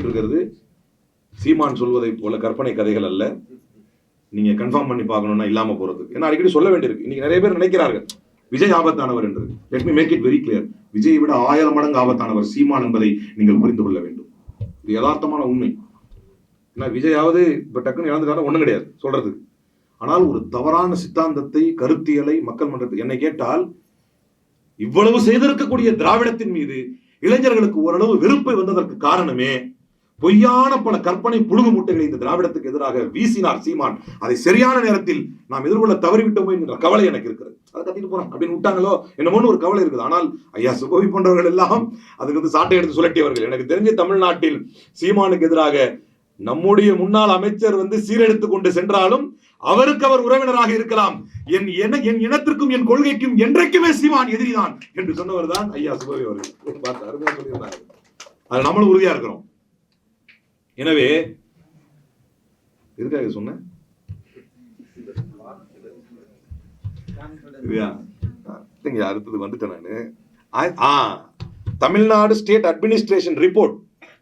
இருக்கிறது சீமான் சொல்வதை போல கற்பனை கதைகள் அல்ல. நீங்க கன்ஃபார்ம் பண்ணி பார்க்கணும்னா இல்லாம போறது. ஏன்னா அடிக்கடி சொல்ல வேண்டியிருக்கு. இன்னைக்கு நிறைய பேர் நினைக்கிறார்கள் விஜய் ஆபத்தானவர் என்று. Let me make it very clear. விஜயை விட 1000 மடங்கு ஆபத்தானவர் சீமான் என்பதை நீங்கள் புரிந்து கொள்ள வேண்டும். இது யதார்த்தமான உண்மை. ஏன்னா விஜயாவது இப்ப டக்குன்னு இழந்துட்டாலும் ஒண்ணும் கிடையாது சொல்றதுக்கு. ஆனால் ஒரு தவறான சித்தாந்தத்தை, கருத்தியலை மக்கள் மன்றத்தில் என்னை கேட்டால், இவ்வளவு செய்திருக்கக்கூடிய திராவிடத்தின் மீது இளைஞர்களுக்கு ஓரளவு வெறுப்பை வந்ததற்கு காரணமே பொய்யான பல கற்பனை புழுகு மூட்டைகளை இந்த திராவிடத்துக்கு எதிராக வீசினார் சீமான். அதை சரியான நேரத்தில் நாம் எதிர்கொள்ள தவறிவிட்டோமோ என்கிற கவலை எனக்கு இருக்கிறது. அதை கத்திட்டு போறோம் அப்படின்னு விட்டாங்களோ என்னமோன்னு ஒரு கவலை இருக்குது. ஆனால் ஐயா சுபவி போன்றவர்கள் எல்லாம் அதுக்கு வந்து சாட்டை எடுத்து சுழட்டியவர்கள். எனக்கு தெரிஞ்ச தமிழ்நாட்டில் சீமானுக்கு எதிராக நம்முடைய முன்னாள் அமைச்சர் வந்து சீரெடுத்துக் கொண்டு சென்றாலும் அவருக்கு அவர் உறவினராக இருக்கலாம். என் இனத்திற்கும் என் கொள்கைக்கும் என்றைக்குமே சீமான் எதிரிதான் என்று சொன்னவர் தான் ஐயா சுபவி அவர்கள். அது நம்மளும் உறுதியா இருக்கிறோம். எனவே எதுக்காக சொன்னேன்? அடுத்தது வந்துட்டேன் நானு. Tamil Nadu state administration report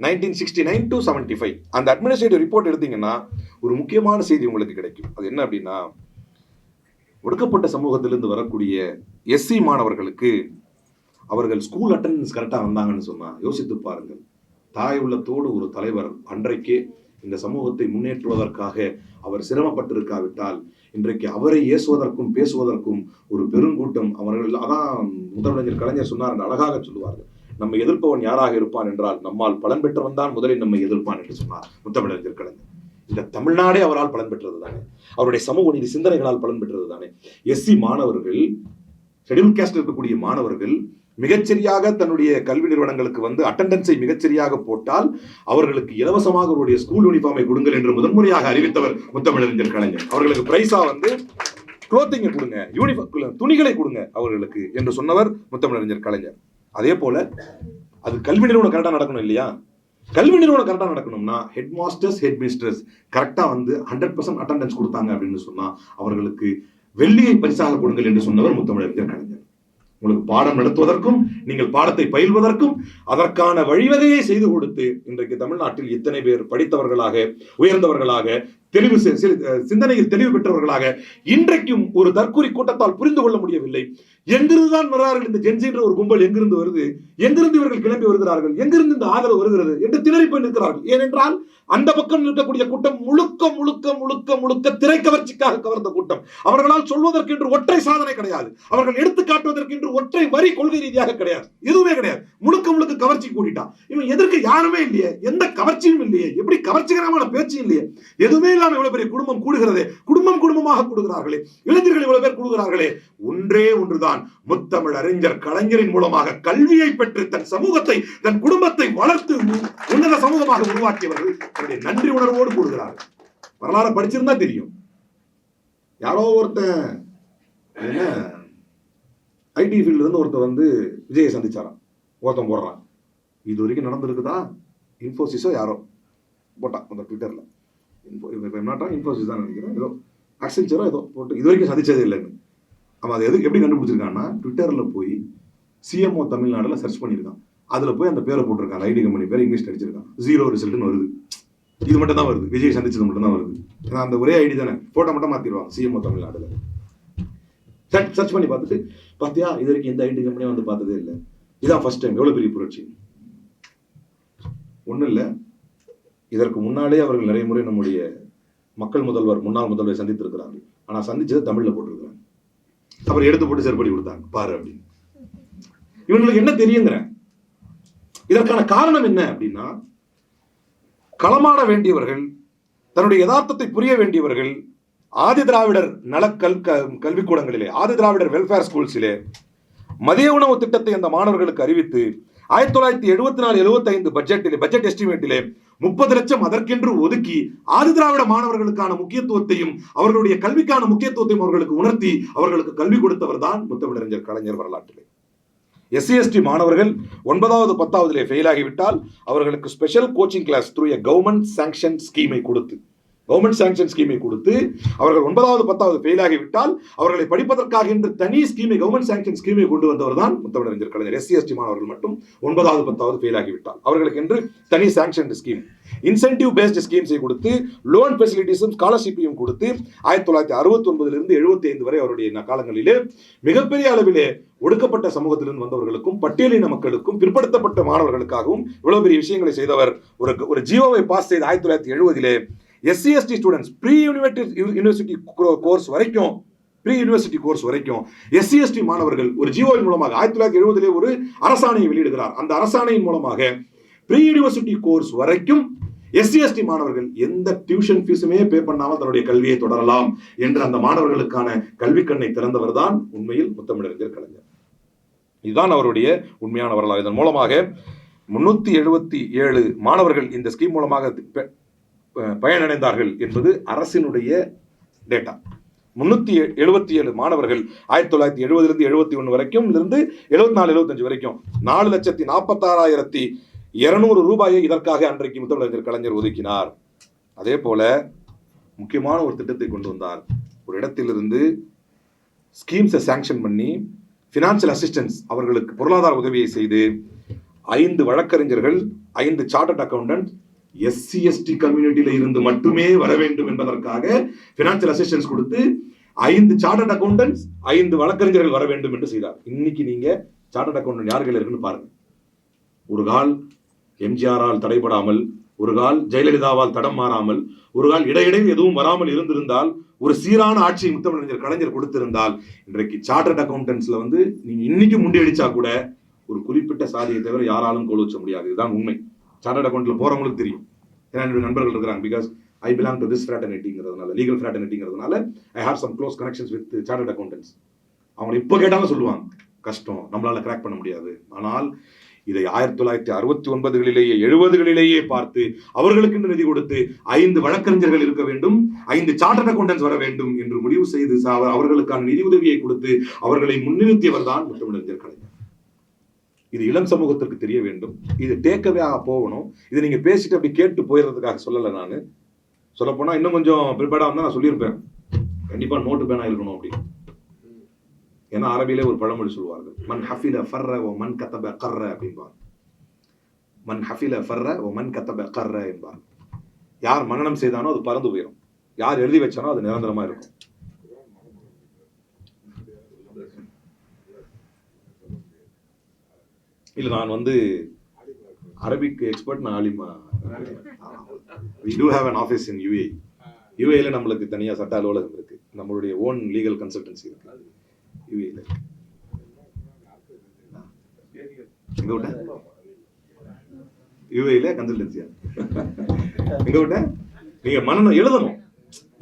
1969 to 75 அந்த அட்மினிஸ்ட்ரேட்டிவ் ரிப்போர்ட் எடுத்தீங்கன்னா ஒரு முக்கியமான செய்தி உங்களுக்கு கிடைக்கும். அது என்ன அப்படின்னா, ஒடுக்கப்பட்ட சமூகத்திலிருந்து வரக்கூடிய எஸ்சி மாணவர்களுக்கு அவர்கள் ஸ்கூல் அட்டெண்டன்ஸ் கரெக்டா வந்தாங்கன்னு சொன்னா யோசித்து பாருங்கள். தாய் உள்ளத்தோடு ஒரு தலைவர் அன்றைக்கே இந்த சமூகத்தை முன்னேற்றுவதற்காக அவர் சிரமப்பட்டிருக்காவிட்டால் இன்றைக்கு அவரை ஏசுவதற்கும் பேசுவதற்கும் ஒரு பெருங்கூட்டம் அவர்கள். அதான் முத்தமிழறிஞர் கலைஞர் சொன்னார், அழகாக சொல்லுவார்கள், நம்மை எதிர்ப்பவன் யாராக இருப்பான் என்றால் நம்மால் பலன் பெற்றவன் தான் முதலில் நம்மை எதிர்ப்பான் என்று சொன்னார் முத்தமிழறிஞர் கலைஞர். இந்த தமிழ்நாடே அவரால் பலன் பெற்றது தானே, அவருடைய சமூக நீதி சிந்தனைகளால் பலன் பெற்றது தானே. எஸ்சி மாணவர்கள், ஷெட்யூல் காஸ்ட் இருக்கக்கூடிய மாணவர்கள் மிகச்சரியாக தன்னுடைய கல்வி நிறுவனங்களுக்கு வந்து அட்டெண்டன்ஸை மிகச்சரியாக போட்டால் அவர்களுக்கு இலவசமாக அவருடைய ஸ்கூல் யூனிஃபார்மை கொடுங்கள் என்று முதன்முறையாக அறிவித்தவர் முத்தமிழறிஞர் கலைஞர். அவர்களுக்கு பிரைஸா வந்து குளோத்திங்கை கொடுங்க, யூனிஃபார்ம் துணிகளை கொடுங்க அவர்களுக்கு என்று சொன்னவர் முத்தமிழறிஞர் கலைஞர். அதே போல அது கல்வி நிறுவனம் கரெக்டா நடக்கணும் இல்லையா? கல்வி நிறுவனம் கரெக்டா நடக்கணும்னா ஹெட் மாஸ்டர்ஸ் ஹெட் மிஸ்டர்ஸ் கரெக்டா வந்து 100% அட்டெண்டன்ஸ் கொடுத்தாங்க அப்படின்னு சொன்னா அவர்களுக்கு வெள்ளியை பரிசாக கொடுங்கள் என்று சொன்னவர் முத்தமிழறிஞர் கலைஞர். உங்களுக்கு பாடம் நடத்துவதற்கும் நீங்கள் பாடத்தை பயில்வதற்கும் அதற்கான வழிவகையை செய்து கொடுத்து இன்றைக்கு தமிழ்நாட்டில் எத்தனை பேர் படித்தவர்களாக, உயர்ந்தவர்களாக, தெளிவு சிந்தனையில் தெளிவு பெற்றவர்களாக இன்றைக்கும் ஒரு தற்கூரி கூட்டத்தால் புரிந்து கொள்ள முடியவில்லை. எங்கிருந்துதான் வர்றார்கள் இந்த ஜென்சி என்ற ஒரு கும்பல், எங்கிருந்து வருது, எங்கிருந்து இவர்கள் கிளம்பி வருகிறார்கள், எங்கிருந்து இந்த ஆதரவு வருகிறது என்று திணறி போய் நிற்கிறார்கள். ஏனென்றால் அந்த பக்கம் இருக்கக்கூடிய கூட்டம் முழுக்க முழுக்க முழுக்க முழுக்க திரைக்கவர்ச்சிக்காக கவர்ந்த கூட்டம். அவர்களால் சொல்வதற்கு என்று ஒற்றை சாதனை கிடையாது, அவர்கள் எடுத்து காட்டுவதற்கு என்று ஒற்றை வரி கொள்கை ரீதியாக கிடையாது, எதுவுமே கிடையாது. முழுக்க முழுக்க கவர்ச்சி கூட்டிட்டான். இவன் எதற்கு யாருமே இல்லையே, எந்த கவர்ச்சியும் இல்லையே, எப்படி கவர்ச்சிகரமான பேச்சு இல்லையே, எதுவுமே இல்லாம இவ்வளவு பெரிய குடும்பம் கூடுகிறதே, குடும்பம் குடும்பமாக கூடுகிறார்களே, இளைஞர்கள் இவ்வளவு பேர் கூடுகிறார்களே, ஒன்றே ஒன்றுதான், முத்தமிழ் அறிஞர் கலைஞரின் மூலமாக கல்வியை பெற்று தன் சமூகத்தை தன் குடும்பத்தை வளர்த்து உன்னத சமூகமாக உருவாக்கியவர்கள் அவருடைய நன்றி உணர்வோடு கூடுகிறார்கள். வரலாறு படிச்சிருந்தா தெரியும். யாரோ ஒருத்தன் என்ன ஐடி ஃபீல்ட்ல இருந்து ஒருத்தர் வந்து விஜயை சந்திச்சாராம், ஒருத்தன் போடுறான், இது வரைக்கும் நடந்திருக்குதா, இன்ஃபோசிஸோ யாரோ போட்டான் அந்த ட்விட்டர்ல, இன்ஃபோசிஸ் தான் நினைக்கிறேன், ஏதோ அக்சென்ச்சரோ ஏதோ போட்டு இது வரைக்கும் சந்திச்சது இல்லைன்னு. அவன் அதை எதுக்கு எப்படி கண்டுபிடிச்சிருக்கான்னா ட்விட்டர்ல போய் சிஎம்ஓ தமிழ்நாடுல சர்ச் பண்ணியிருக்கான், அதுல போய் அந்த பேரை போட்டிருக்கான், ஐடி கம்பெனி பேர் இங்கிலீஷ் அடிச்சிருக்கான், 0 ரிசல்ட்னு வருது. இது மட்டும் தான் வருது, விஜய் சந்திச்சது மட்டும் தான் வருது. அந்த ஒரே ஐடி தானே, போட்டோ மட்டும் மாத்திடுவாங்க சிஎம்ஓ தமிழ்நாடுல. சர்ச் பண்ணி பார்த்துட்டு பாத்தியா இது வரைக்கும் எந்த ஐடி கம்பெனியும் வந்து பார்த்ததே இல்லை, இதான் ஃபர்ஸ்ட் டைம். எவ்வளவு பெரிய புரட்சி. ஒன்றும் இல்லை, இதற்கு முன்னாலே அவர்கள் நிறைய முறை நம்முடைய மக்கள் முதல்வர் முன்னாள் முதல்வரை சந்தித்திருக்கிறார்கள். ஆனா சந்திச்சதை தமிழ்ல போட்டிருக்கிறாங்க. அப்புறம் எடுத்து போட்டு செருப்படி கொடுத்தாங்க பாரு அப்படின்னு. இவங்களுக்கு என்ன தெரியுங்கிறேன். இதற்கான காரணம் என்ன அப்படின்னா, களமாட வேண்டியவர்கள், தன்னுடைய யதார்த்தத்தை புரிய வேண்டியவர்கள் ஆதி திராவிடர் கல்விக்கூடங்களிலே, ஆதி திராவிடர் வெல்ஃபேர் ஸ்கூல்ஸிலே மதிய உணவு திட்டத்தை அந்த மாணவர்களுக்கு அறிவித்து 1974-75 பட்ஜெட் எஸ்டிமேட்டிலே 30 லட்சம் அதற்கென்று ஒதுக்கி ஆதி திராவிட மாணவர்களுக்கான முக்கியத்துவத்தையும் அவர்களுடைய கல்விக்கான முக்கியத்துவத்தையும் அவர்களுக்கு உணர்த்தி அவர்களுக்கு கல்வி கொடுத்தவர் தான் முத்தமிழறிஞர் கலைஞர். வரலாற்றிலே SC/ST மாணவர்கள் 9வது 10வதிலே ஃபெயில் ஆகிவிட்டால் அவர்களுக்கு special coaching class through a government sanction ஸ்கீமை கொடுத்து அவர்கள் 9வது 10வது ஃபெயில் ஆகிவிட்டால் அவர்களை படிப்பதற்காக என்று தனி ஸ்கீமை, கவர்மெண்ட் சாங்ஷன் ஸ்கீமை கொண்டு வந்தவர் தான் முத்தமிழறிஞர் கலைஞர். SC/ST மாணவர்கள் மட்டும் 9வது 10வது ஃபெயில் ஆகிவிட்டால் அவர்களுக்கு என்று தனி சாங்ஷன் ஸ்கீம், இன்சென்டிவ் பேஸ்ட் ஸ்கீம்ஸை கொடுத்து, லோன் ஃபெசிலிட்டிஸும் ஸ்காலர்ஷிப்பையும் கொடுத்து 1969 75 வரை அவருடைய காலங்களிலே மிகப்பெரிய அளவிலே ஒடுக்கப்பட்ட சமூகத்திலிருந்து வந்தவர்களுக்கும் பட்டியலின மக்களுக்கும் பிற்படுத்தப்பட்ட மாணவர்களுக்காகவும் இவ்வளவு பெரிய விஷயங்களை செய்தவர். ஒரு ஜியோவை பாஸ் செய்த 1970 SC/ST students pre university course வரைக்கும் SC/ST மாணவர்கள் ஒரு ஜியோவின் மூலமாக 1970 ஒரு அரசாணையை வெளியிடுகிறார். அந்த அரசாணையின் மூலமாக ப்ரீ யூனிவர்சிட்டி கோர்ஸ் வரைக்கும் SC/ST மாணவர்கள் எந்த டியூஷன் ஃபீஸுமே பே பண்ணாமல் தன்னுடைய கல்வியை தொடரலாம் என்று அந்த மாணவர்களுக்கான கல்வி கண்ணை திறந்தவர் தான் உண்மையில் முத்தமிழறிஞர் கலைஞர். இதுதான் அவருடைய உண்மையான வரலாறு. இதன் மூலமாக 377 மாணவர்கள் இந்த ஸ்கீம் மூலமாக பயனடைந்தார்கள் என்பது அரசினுடைய டேட்டா. 377 மாணவர்கள் 1970 71 வரைக்கும் இருந்து 74-75 வரைக்கும் 4,46,200 ரூபாயை இதற்காக அன்றைக்கு முத்தமிழறிஞர் கலைஞர் ஒதுக்கினார். அதே போல முக்கியமான ஒரு திட்டத்தை கொண்டு வந்தார். ஒரு இடத்திலிருந்து ஸ்கீம்ஸை சாங்ஷன் பண்ணி பினான்சியல் அசிஸ்டன்ஸ் அவர்களுக்கு பொருளாதார உதவியை செய்து 5 வழக்கறிஞர்கள் 5 சார்ட்டர்ட் அக்கவுண்டன்ட் SC/ST கம்யூனிட்டியில இருந்து மட்டுமே வர வேண்டும் என்பதற்காக பினான்சியல் அசிஸ்டன்ஸ் கொடுத்து 5 சார்ட்டர்ட் அக்கவுண்டன்ட்ஸ் 5 வழக்கறிஞர்கள் வர வேண்டும் என்று செய்தார். இன்னைக்கு நீங்க சார்ட்டர்ட் அக்கவுண்டன்ட் யார்கள் இருக்குன்னு பாருங்க. ஒரு கால் எம்ஜிஆரால் தடைபடாமல், ஒரு கால் ஜெயலலிதாவால் தடம் மாறாமல், ஒரு கால் இடையிடையில் எதுவும் வராமல் இருந்திருந்தால், ஒரு சீரான ஆட்சியை முத்தமிழறிஞர் கலைஞர் கொடுத்திருந்தால் இன்றைக்கு சார்ட்டர்ட் அக்கவுண்டன்ட்ஸ்ல வந்து நீங்க இன்னைக்கு முண்டியடிச்சா கூட ஒரு குறிப்பிட்ட சாதியை தவிர யாராலும் கோல் வச்ச முடியாது. இதுதான் உண்மை. சார்ட்டர்ட் அக்கௌண்ட்ல போறவங்களுக்கு தெரியும். ஏன்னா என்னுடைய நண்பர்கள் இருக்கிறாங்க. Because I belong to this ஃப்ராட்டர்னிட்டிங்கிறதுனால, லீகல் ஃப்ராட்டர்னிட்டிங்கிறதுனால I have some close connections with chartered accountants. அவங்க இப்போ கேட்டாலும் சொல்லுவாங்க கஷ்டம், நம்மளால கிராக் பண்ண முடியாது. ஆனால் இதை 1969களிலேயே 70களிலேயே பார்த்து அவர்களுக்கு நிதி கொடுத்து 5 வழக்கறிஞர்கள் இருக்க வேண்டும், 5 சார்ட்டர்ட் அக்கௌண்டன்ஸ் வர வேண்டும் என்று முடிவு செய்து அவர்களுக்கான நிதி உதவியை கொடுத்து அவர்களை முன்னிறுத்தியவர் தான் முத்தமிழறிஞர் கலைஞர். இது இளம் சமூகத்திற்கு தெரிய வேண்டும். இது டேக்கவே போகணும். இது நீங்க பேசிட்டு அப்படி கேட்டு போயிடுறதுக்காக சொல்லலை. நான் சொல்ல போனா இன்னும் கொஞ்சம் ப்ரிப்பேர்டா வந்தா நான் சொல்லியிருப்பேன், கண்டிப்பா நோட்டு பேனா இருக்கணும் அப்படின்னு. ஏன்னா அரபியிலே ஒரு பழமொழி சொல்லுவார்கள், மன் ஹஃபில ஃபர்ர வ மன் கதப கர்ர என்பார். மன் ஹஃபில ஃபர்ர வ மன் கதப கர்ர என்பார். யார் மனனம் செய்தானோ அது பறந்து போயிடும், யார் எழுதி வச்சானோ அது நிரந்தரமா இருக்கும். இல்ல நான் அரபிக் எக்ஸ்பர்ட், நான் ஆலிமா. we do have an office in UAE. UAE நம்மளுக்கு தனியா சட்ட அலுவலகம் இருக்கு, நம்மளுடைய ஓன் லீகல் கன்சல்டன்சி இருக்கு UAE. எங்க விட்ட UAE கன்சல்டன்சியா எங்க விட்ட? நீங்க மனநம் எழுதணும்,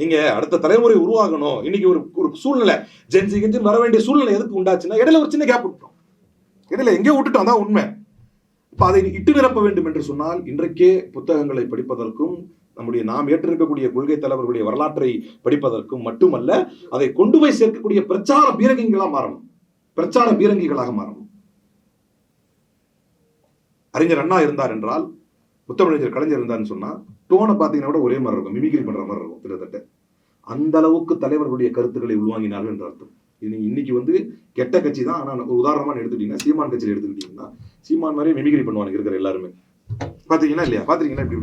நீங்க அடுத்த தலைமுறை உருவாகணும். இன்னைக்கு ஒரு சூழ்நிலை ஜென்சி கெஞ்சி வர வேண்டிய சூழ்நிலை எதுக்கு உண்டாச்சுன்னா இடையில ஒரு சின்ன கேப் விட்டோம், இடையில எங்கேயோ விட்டுட்டோம், தான் உண்மை. இப்ப அதை இட்டு நிரப்ப வேண்டும் என்று சொன்னால் இன்றைக்கே புத்தகங்களை படிப்பதற்கும் நம்முடைய நாம் ஏற்றிருக்கக்கூடிய கொள்கை தலைவர்களுடைய வரலாற்றை படிப்பதற்கும் மட்டுமல்ல, அதை கொண்டு போய் சேர்க்கக்கூடிய பிரச்சார பீரங்கிகளாக மாறணும், பிரச்சார பீரங்கிகளாக மாறணும். அறிஞர் அண்ணா இருந்தார் என்றால், முத்தமிழறிஞர் கலைஞர் இருந்தார்னு சொன்னா டோனை பார்த்தீங்கன்னா கூட ஒரே மாதிரி இருக்கும், மிமிக்ரி பண்ற மாதிரி இருக்கும் கிட்டத்தட்ட. அந்த அளவுக்கு தலைவர்களுடைய கருத்துக்களை உள்வாங்கினார்கள் என்ற அர்த்தம். இன்னைக்கு கெட்ட கட்சி தான். ஆனா உதாரணமா எடுத்துட்டீங்கன்னா சீமான் கட்சியில் எடுத்துக்கிட்டீங்கன்னா சீமான் மாதிரியே மிமிக்ரி பண்ணுவாங்க இருக்கிற எல்லாருமே. பாத்தீங்கன்னா இல்லையா? பாத்தீங்கன்னா இப்படி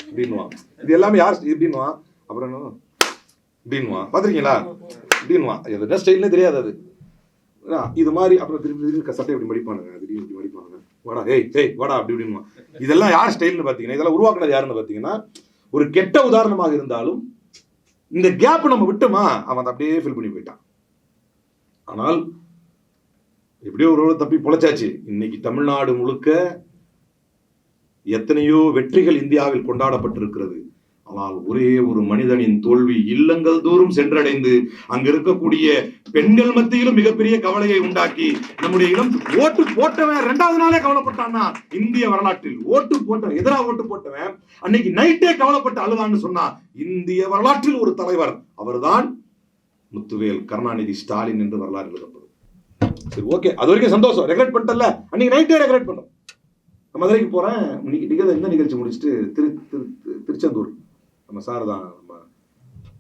இப்படின்னுவான், இது எல்லாமே யார் இப்படின்னுவான், அப்புறம் இப்படின்னுவான், பாத்திருக்கீங்களா இப்படின்னுவான், எது ஸ்டைல்னே தெரியாது அது. இது மாதிரி அப்புறம் திருப்பி சட்டை இப்படி மடிப்பானுங்க, திடீர்னு இப்படி மடிப்பானுங்க, வாடா ஏய் வாடா அப்படி இப்படின்னுவான். இதெல்லாம் யார் ஸ்டைல்னு பாத்தீங்கன்னா, இதெல்லாம் உருவாக்குனது யாருன்னு பாத்தீங்கன்னா, ஒரு கெட்ட உதாரணமாக இருந்தாலும் இந்த கேப் நம்ம விட்டோமா அவன் அப்படியே ஃபில் பண்ணி போயிட்டான். ஆனால் எப்படியோ ஒரு தப்பி பொழைச்சாச்சு. இன்னைக்கு தமிழ்நாடு முழுக்க எத்தனையோ வெற்றிகள் இந்தியாவில் கொண்டாடப்பட்டிருக்கிறது. ஆனால் ஒரே ஒரு மனிதனின் தோல்வி இல்லங்கள் தோறும் சென்றடைந்து அங்க இருக்கக்கூடிய பெண்கள் மத்தியிலும் மிகப்பெரிய கவலையை உண்டாக்கி நம்முடைய இடம் ஓட்டு போட்டவன் 2வது நாளே கவலைப்பட்டான்னா இந்திய வரலாற்றில் எதிராக ஓட்டு போட்டவன் அன்னைக்கு நைட்டே கவலைப்பட்டு அழுதான்னு சொன்னா இந்திய வரலாற்றில் ஒரு தலைவர், அவர்தான் முத்துவேல் கருணாநிதி ஸ்டாலின் என்று வரலாறு எழுதப்படும். சரி, ஓகே, அது வரைக்கும் சந்தோஷம். ரெகுலேட் பண்ணிட்டல, அன்னைக்கு நைட்டே ரெகுலேட் பண்ணோம். மதுரைக்கு போறேன், இந்த நிகழ்ச்சி முடிச்சுட்டு திருச்செந்தூர், நம்ம சார் தான், நம்ம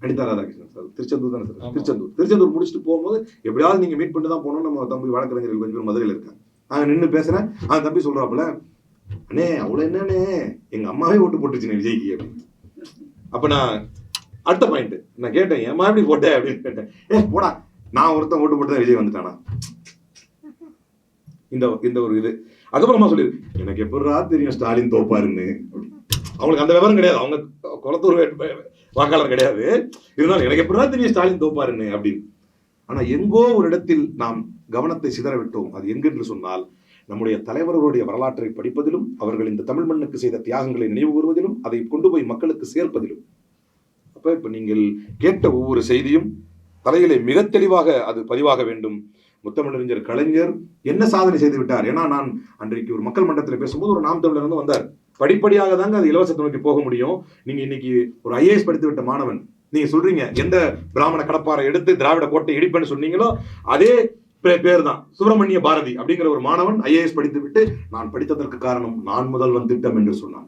அனிதா ராதாகிருஷ்ணன் சார், திருச்செந்தூர் தானே சார், திருச்செந்தூர் முடிச்சுட்டு போகும்போது எப்படியாவது நீங்க மீட் பண்ணிட்டு தான் போகணும். நம்ம தம்பி வழக்கறிஞர்கள் கொஞ்சம் பேர் மதுரையில் இருக்காங்க. நாங்க நின்று பேசுறேன், அந்த தம்பி சொல்றாப்புல, அண்ணே அவ்வளவு என்னன்னே எங்க அம்மாவே ஓட்டு போட்டுருச்சு விஜய்க்கு அப்படின்னு. அப்ப நான் அடுத்த பாயிண்ட் நான் கேட்டேன், ஏமா எப்படி போட்டேன் அப்படின்னு கேட்டேன். போடா, நான் ஒருத்தன் ஓட்டு போட்டு தான் விஜய் வந்துட்டானா, இந்த ஒரு இது. அதுக்கப்புறமா சொல்லி எனக்கு எப்படா தெரியும் ஸ்டாலின் தோப்பாருன்னு. அவங்களுக்கு அந்த விவரம் கிடையாது, அவங்க குளத்தூர் வாக்காளர் கிடையாது, இருந்தாலும் எனக்கு எப்படா தெரியும் ஸ்டாலின் தோப்பாருன்னு அப்படின்னு. ஆனா எங்கோ ஒரு இடத்தில் நாம் கவனத்தை சிதற விட்டோம். அது எங்கென்று சொன்னால், நம்முடைய தலைவர்களுடைய வரலாற்றை படிப்பதிலும், அவர்கள் இந்த தமிழ் மண்ணுக்கு செய்த தியாகங்களை நினைவு கூறுவதிலும், அதை கொண்டு போய் மக்களுக்கு சேர்ப்பதிலும். அப்ப இப்ப நீங்கள் கேட்ட ஒவ்வொரு செய்தியும் தலையிலே மிக தெளிவாக அது பதிவாக வேண்டும். முத்தமிழறிஞர் கலைஞர் என்ன சாதனை செய்து விட்டார். ஏன்னா நான் அன்றைக்கு ஒரு மக்கள் மன்றத்தில் பேசும்போது ஒரு நாம் தமிழர் வந்து வந்தார். படிப்படியாக தாங்க அது இலவசத்தை நோக்கி போக முடியும். நீங்க இன்னைக்கு ஒரு IAS படித்து விட்ட மாணவன், நீங்க சொல்றீங்க எந்த பிராமண கடப்பாறை எடுத்து திராவிட கோட்டை இடிப்பேன்னு சொன்னீங்களோ அதே பேர் தான் சுப்பிரமணிய பாரதி அப்படிங்கிற ஒரு மாணவன் IAS படித்து விட்டு, நான் படித்ததற்கு காரணம் நான் முதல்வன் திட்டம் என்று சொன்னான்.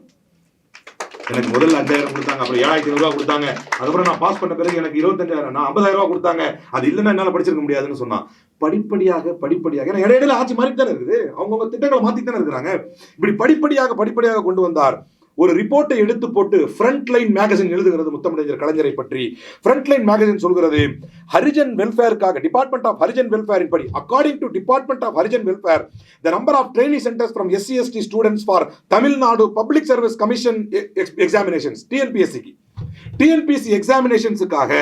எனக்கு முதல்ல 5000 கொடுத்தாங்க, அப்புறம் 7500 ரூபாய் கொடுத்தாங்க, அதுக்கப்புறம் நான் பாஸ் பண்ண பிறகு எனக்கு 25000, நான் 50000 ரூபாய் கொடுத்தாங்க, அது இல்லைன்னா என்னால படிச்சிருக்க முடியாதுன்னு சொன்னான். படிப்படியாக ஏன்னா இடையில ஆட்சி மாறிட்டு தானே இருக்குது, அவங்கவுங்க திட்டங்களை மாத்திட்டு தானே இருக்கிறாங்க. இப்படி படிப்படியாக கொண்டு வந்தார். ஒரு ரிப்போர்ட்டை எடுத்து போட்டு ஃப்ரண்ட் லைன் மேகசின் எழுதுகிறது முத்தமிழறிஞர் கலைஞரை பற்றி. ஃப்ரண்ட் லைன் மேகசின் சொல்கிறது, ஹரிஜன் வெல்ஃபேருக்காக டிபார்ட்மெண்ட் ஆஃப் ஹரிஜன் வெல்ஃபேரின் படி, according to department of Harijan welfare, the number of training centres from SC/ST students for Tamil Nadu public service commission examinations TNPSC எக்ஸாமினேஷன்ஸுக்காக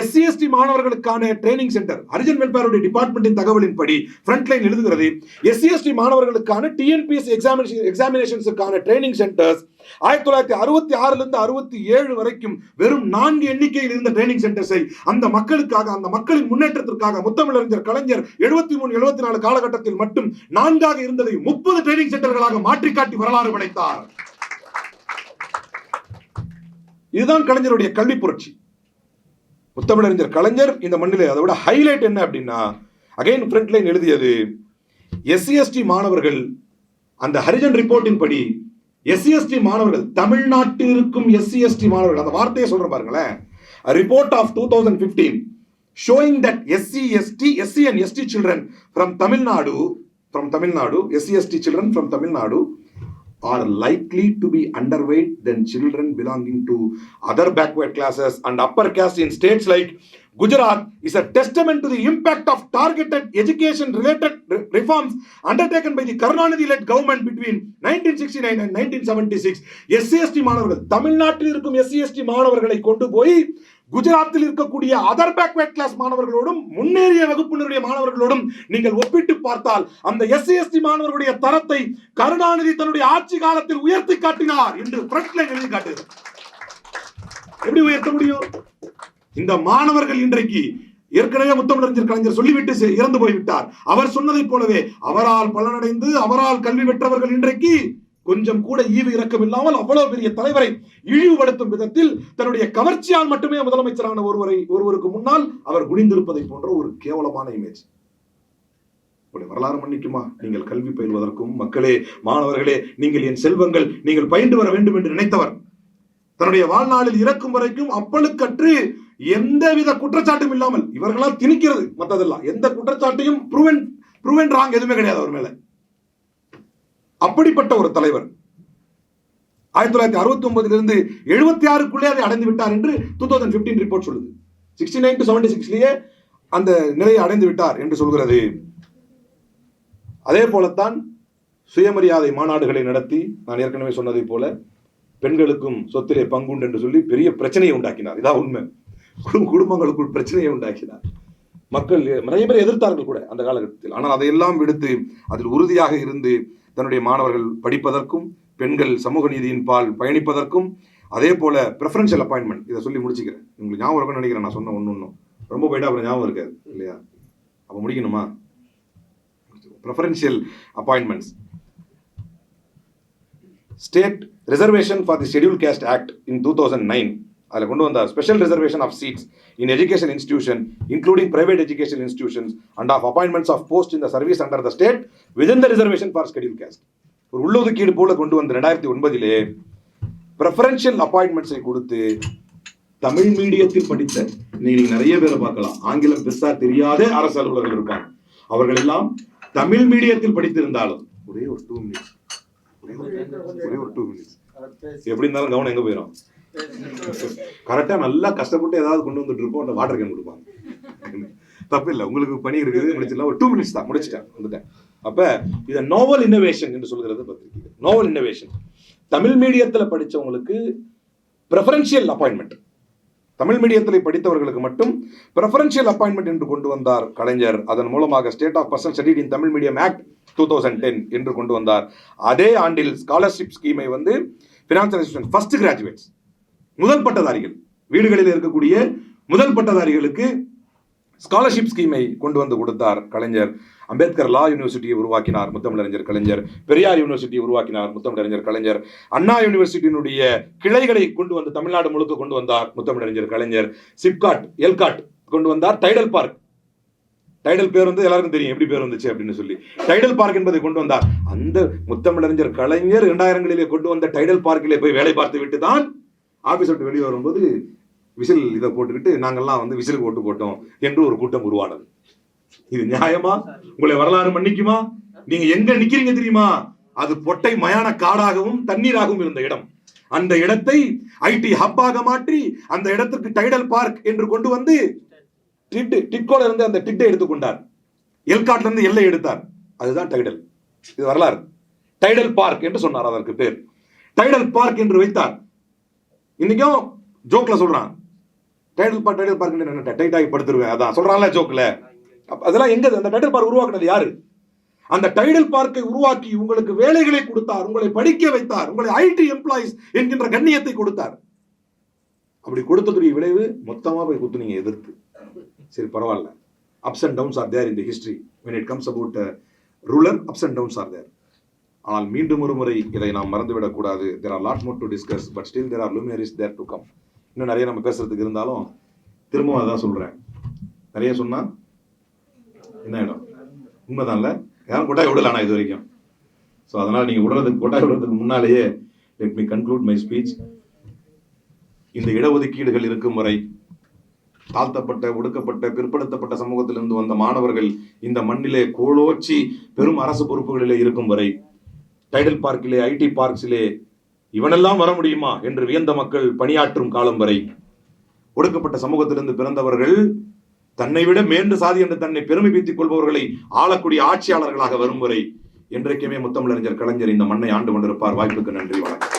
SC/ST மாணவர்களுக்கான ட்ரைனிங் சென்டர், ஹரிஜன் வெல்ஃபேர் டிபார்ட்மெண்டின் தகவலின்படி ஃப்ரண்ட்லைன் எழுதுகிறது, SC/ST மாணவர்களுக்கான TNPSC எக்ஸாமினேஷன்ஸுக்கான ட்ரைனிங் சென்டர்ஸ் 1966 இருந்து 67 வரைக்கும் வெறும் 4 எண்ணிக்கையில் இருந்த ட்ரைனிங் சென்டர்ஸை அந்த மக்களுக்காக, அந்த மக்களின் முன்னேற்றத்திற்காக முத்தமிழறிஞர் கலைஞர் 73-74 காலகட்டத்தில் மட்டும் 4ஆக இருந்ததை 30 ட்ரைனிங் சென்டர்களாக மாற்றி காட்டி வரலாறு படைத்தார். இதுதான் கலைஞருடைய கல்வி புரட்சி. முத்தமிழறிஞர் கலைஞர் இந்த மண்ணிலே அதை விட ஹைலைட் என்ன அப்படின்னா, அகைன் ஃப்ரண்ட்லைன் எழுதியது, SC/ST மாணவர்கள் அந்த ஹரிஜன் ரிப்போர்ட்டின் படி SC/ST மாணவர்கள், தமிழ்நாட்டில் இருக்கும் SC/ST மாணவர்கள், அந்த வார்த்தையை சொல்ற பாருங்களேன், report of 2015 showing that SC and ST children from Tamil Nadu, SC/ST children from Tamil Nadu are likely to be underweight than children belonging to other backward classes and upper caste in states like Gujarat is a testament to the impact of targeted education-related reforms undertaken by the Karunanidhi-led government between 1969 and 1976. SC/ST மாணவர்கள், தமிழ்நாட்டில் இருக்கும் SC/ST மாணவர்களை கொண்டு போய் குஜராத்தில் இருக்கக்கூடிய அதர் பேக்வர்ட் கிளாஸ் மாணவர்களோடும் முன்னேறிய வகுப்பினருடைய மாணவர்களோடும் நீங்கள் ஒப்பிட்டு பார்த்தால் அந்த SC/ST மாணவர்களுடைய தரத்தை கருணாநிதி தன்னுடைய ஆட்சி காலத்தில் உயர்த்தி காட்டினார் என்று ஃப்ரண்ட்லைன் எழுதி காட்டுது. எப்படி உயர்த்த முடியும்? இந்த மாணவர்கள் இன்றைக்கு ஏற்கனவே முத்தமிழறிஞர் கலைஞர் சொல்லிவிட்டு இறந்து போய்விட்டார். அவர் சொன்னதை போலவே அவரால் பலனடைந்து அவரால் கல்வி பெற்றவர்கள் இன்றைக்கு கொஞ்சம் கூட ஈவு இரக்கம் இல்லாமல் அவ்வளவு பெரிய தலைவரை இழிவுபடுத்தும் விதத்தில் தன்னுடைய கவர்ச்சியால் மட்டுமே முதலமைச்சரான ஒருவருக்கு முன்னால் அவர் குனிந்திருப்பதை போன்ற ஒரு கேவலமான இமேஜ். வரலாறு மன்னிக்குமா? நீங்கள் கல்வி பயில்வதற்கும், மக்களே, மாணவர்களே, நீங்கள் என் செல்வங்கள், நீங்கள் பயின்று வர வேண்டும் என்று நினைத்தவர் தன்னுடைய வாழ்நாளில் இறக்கும் வரைக்கும் அப்பழுக்கற்று எந்தவித குற்றச்சாட்டும் இல்லாமல் இவர்களால் திணிக்கிறது மற்றதெல்லாம், எந்த குற்றச்சாட்டையும் ப்ரூவன் ராங் எதுவுமே கிடையாது அவர் மேல. அப்படிப்பட்ட ஒரு தலைவர் 1969 இருந்து 76க்குள்ளே அதை அடைந்து விட்டார் என்று 2015 ரிப்போர்ட் சொல்லுது. 69 to 76 அந்த நிலையை அடைந்து விட்டார் என்று சொல்கிறது. அதே போலத்தான் சுயமரியாதை மாநாடுகளை நடத்தி, நான் ஏற்கனவே சொன்னதை போல பெண்களுக்கும் சொத்திலே பங்குண்டு என்று சொல்லி பெரிய பிரச்சனையை உண்டாக்கினார். இதான் உண்மை. குடும்பங்களுக்குள் பிரச்சனையை உண்டாக்கினார். மக்கள் நிறைய பேர் எதிர்த்தார்கள் கூட அந்த காலகட்டத்தில். ஆனால் அதையெல்லாம் விடுத்து அதில் உறுதியாக இருந்து தன்னுடைய மாணவர்கள் படிப்பதற்கும், பெண்கள் சமூக நீதியின் பால் பயணிப்பதற்கும், அதே போல ப்ரெஃபரன்ஷியல் அப்பாயின்மெண்ட், இதை சொல்லி முடிச்சுக்கிறேன். உங்களுக்கு ஞாபகம் இருக்குன்னு நினைக்கிறேன். நான் சொன்ன ஒன்றும் ரொம்ப போயிட்டா அப்புறம் ஞாபகம் இருக்காது இல்லையா? அப்போ முடிக்கணுமா? Preferential appointments, state reservation for the schedule caste act in 2009 அதில் கொண்டு வந்தார். Special reservation of seats in education institution including private education institutions and of appointments of post in the service under the state within the reservation for schedule caste. ஒரு உள்ளொதுக்கீடு போல கொண்டு வந்து 2009 ப்ரெஃபரன்ஷியல் அப்பாயின்மெண்ட்ஸை கொடுத்து தமிழ் மீடியத்தில் படித்த, நீங்க நிறைய பேரை பார்க்கலாம், ஆங்கிலம் பெருசா தெரியாத அரசு அலுவலர்கள் இருப்பாங்க. அவர்கள் எல்லாம் தமிழ் மீடியத்தில் படித்திருந்தாலும் ஒரே ஒரு 2 மினிட்ஸ் எப்படி இருந்தாலும் கவனம் எங்க போயிடும். கரெக்டா நல்லா கஷ்டப்பட்டு ஏதாவது கொண்டு வந்துட்டு இருப்போம், அந்த வாட்டர் கேன் கொடுப்பாங்க. தப்பு இல்லை, உங்களுக்கு பணி இருக்குது, முடிச்சிடலாம். ஒரு 2 மினிட்ஸ் தான், முடிச்சிட்டேன், வந்துட்டேன். அப்ப இதை நோவல் இன்னோவேஷன் என்று சொல்கிறது பத்திரிகை. நோவல் இன்னோவேஷன், தமிழ் மீடியத்துல படிச்சவங்களுக்கு பிரெஃபரன்ஷியல் அப்பாயின்மெண்ட், தமிழ் மீடியத்தில் படித்தவர்களுக்கு மட்டும் பிரெஃபரன்ஷியல் அப்பாயின்மெண்ட் என்று கொண்டு வந்தார் கலைஞர். அதன் மூலமாக state of person studied in Tamil medium act 2010 என்று கொண்டு வந்தார். அதே ஆண்டில் ஸ்காலர்ஷிப் ஸ்கீமை வந்து ஃபினான்சியல் இன்ஸ்டிடியூஷன் ஃபர்ஸ்ட் கிராஜுவேட்ஸ், முதல் பட்டதாரிகள், வீடுகளில் இருக்கக்கூடிய முதல் பட்டதாரிகளுக்கு ஸ்காலர்ஷிப் ஸ்கீமை கொண்டு வந்து கொடுத்தார் கலைஞர். அம்பேத்கர் லா யூனிவர்சிட்டியை உருவாக்கினார் முத்தமிழறிஞர் கலைஞர். பெரியார் யூனிவர்சிட்டியை உருவாக்கினார் முத்தமிழறிஞர் கலைஞர். அண்ணா யூனிவர்சிட்டியினுடைய கிளைகளை கொண்டு வந்து தமிழ்நாடு முழுக்க கொண்டு வந்தார் முத்தமிழறிஞர் கலைஞர். சிப்காட், எல்காட் கொண்டு வந்தார். டைடல் பார்க், டைடல் பேர் வந்து எல்லாருக்கும் தெரியும் எப்படி பேர் வந்துச்சு அப்படின்னு சொல்லி, டைடல் பார்க் என்பதை கொண்டு வந்தார். அந்த முத்தமிழறிஞர் கலைஞர் 2000களிலே கொண்டு வந்த டைடல் பார்க்கிலே போய் வேலை பார்த்து விட்டு தான் ஆபீஸ் விட்டு வெளியே வரும்போது விசில் இதை போட்டுக்கிட்டு நாங்கள்லாம் வந்து விசில் போட்டு போட்டோம் என்று ஒரு கூட்டம் உருவானது. இது நியாயமா? உங்களை வரலாறு மன்னிக்குமா? நீங்க எங்க நிக்கிறீங்க தெரியுமா? அது பொட்டை மயான காடாகவும் தண்ணீராகவும் இருந்த இடம். அந்த இடத்தை ஐடி ஹப்பாக மாற்றி அந்த இடத்துக்கு டைடல் பார்க் என்று கொண்டு வந்து டிட்கோல இருந்து அந்த டிட்டை எடுத்துக்கொண்டார். எல்காட்ல இருந்து எல்லை எடுத்தார். அதுதான் டைடல். இது வரலாறு. டைடல் பார்க் என்று சொன்னார். அதற்கு பேர் டைடல் பார்க் என்று வைத்தார். இன்னைக்கும் ஜோக்ல சொல்றான், டைட்டில் பார்க் டைட் ஆகி படுத்துருவேன், அதான் சொல்றான்ல ஜோக்ல. அதெல்லாம் எங்க? அந்த டைட்டில் பார்க் உருவாக்குனது யாரு? அந்த டைட்டில் பார்க்கை உருவாக்கி உங்களுக்கு வேலைகளை கொடுத்தார், உங்களை படிக்க வைத்தார், உங்களை ஐடி எம்ப்ளாயிஸ் என்கின்ற கண்ணியத்தை கொடுத்தார். அப்படி கொடுத்ததுடைய விளைவு மொத்தமா போய் குத்துனீங்க எதிர்த்து. சரி பரவாயில்ல, ups and downs are there in the history when it comes about ruler. Ups and downs are there. ஆனால் மீண்டும் ஒரு முறை இதை நாம் மறந்துவிடக் கூடாது. there are lot more to discuss but still there are luminaries there to come. இன்னும் நிறைய நம்ம பேசுறதுக்கு இருந்தாலும் திரும்பவும் அதான் சொல்றேன், நிறைய சொன்னா என்ன ஆயிடும்? உண்மைதான்ல, யாரும் கொட்டாய் விடல நான் இது வரைக்கும். ஸோ அதனால நீங்க கொட்டாய் விடுறதுக்கு முன்னாலேயே let me conclude my speech. இந்த இடஒதுக்கீடுகள் இருக்கும் வரை தாழ்த்தப்பட்ட, ஒடுக்கப்பட்ட, பிற்படுத்தப்பட்ட சமூகத்திலிருந்து வந்த மாணவர்கள் இந்த மண்ணிலே கோலோச்சி பெரும் அரசு பொறுப்புகளிலே இருக்கும் வரை, டைட்டில் பார்க்கிலே, ஐடி பார்க்ஸிலே இவனெல்லாம் வர முடியுமா என்று வியந்த மக்கள் பணியாற்றும் காலம் வரை, ஒடுக்கப்பட்ட சமூகத்திலிருந்து பிறந்தவர்கள் தன்னை விட மேன்று சாதி என்று தன்னை பெருமைப்படுத்திக் கொள்பவர்களை ஆளக்கூடிய ஆட்சியாளர்களாக வரும் வரை என்றைக்குமே முத்தமிழறிஞர் கலைஞர் இந்த மண்ணை ஆண்டு கொண்டிருப்பார். வாய்ப்புக்கு நன்றி, வணக்கம்.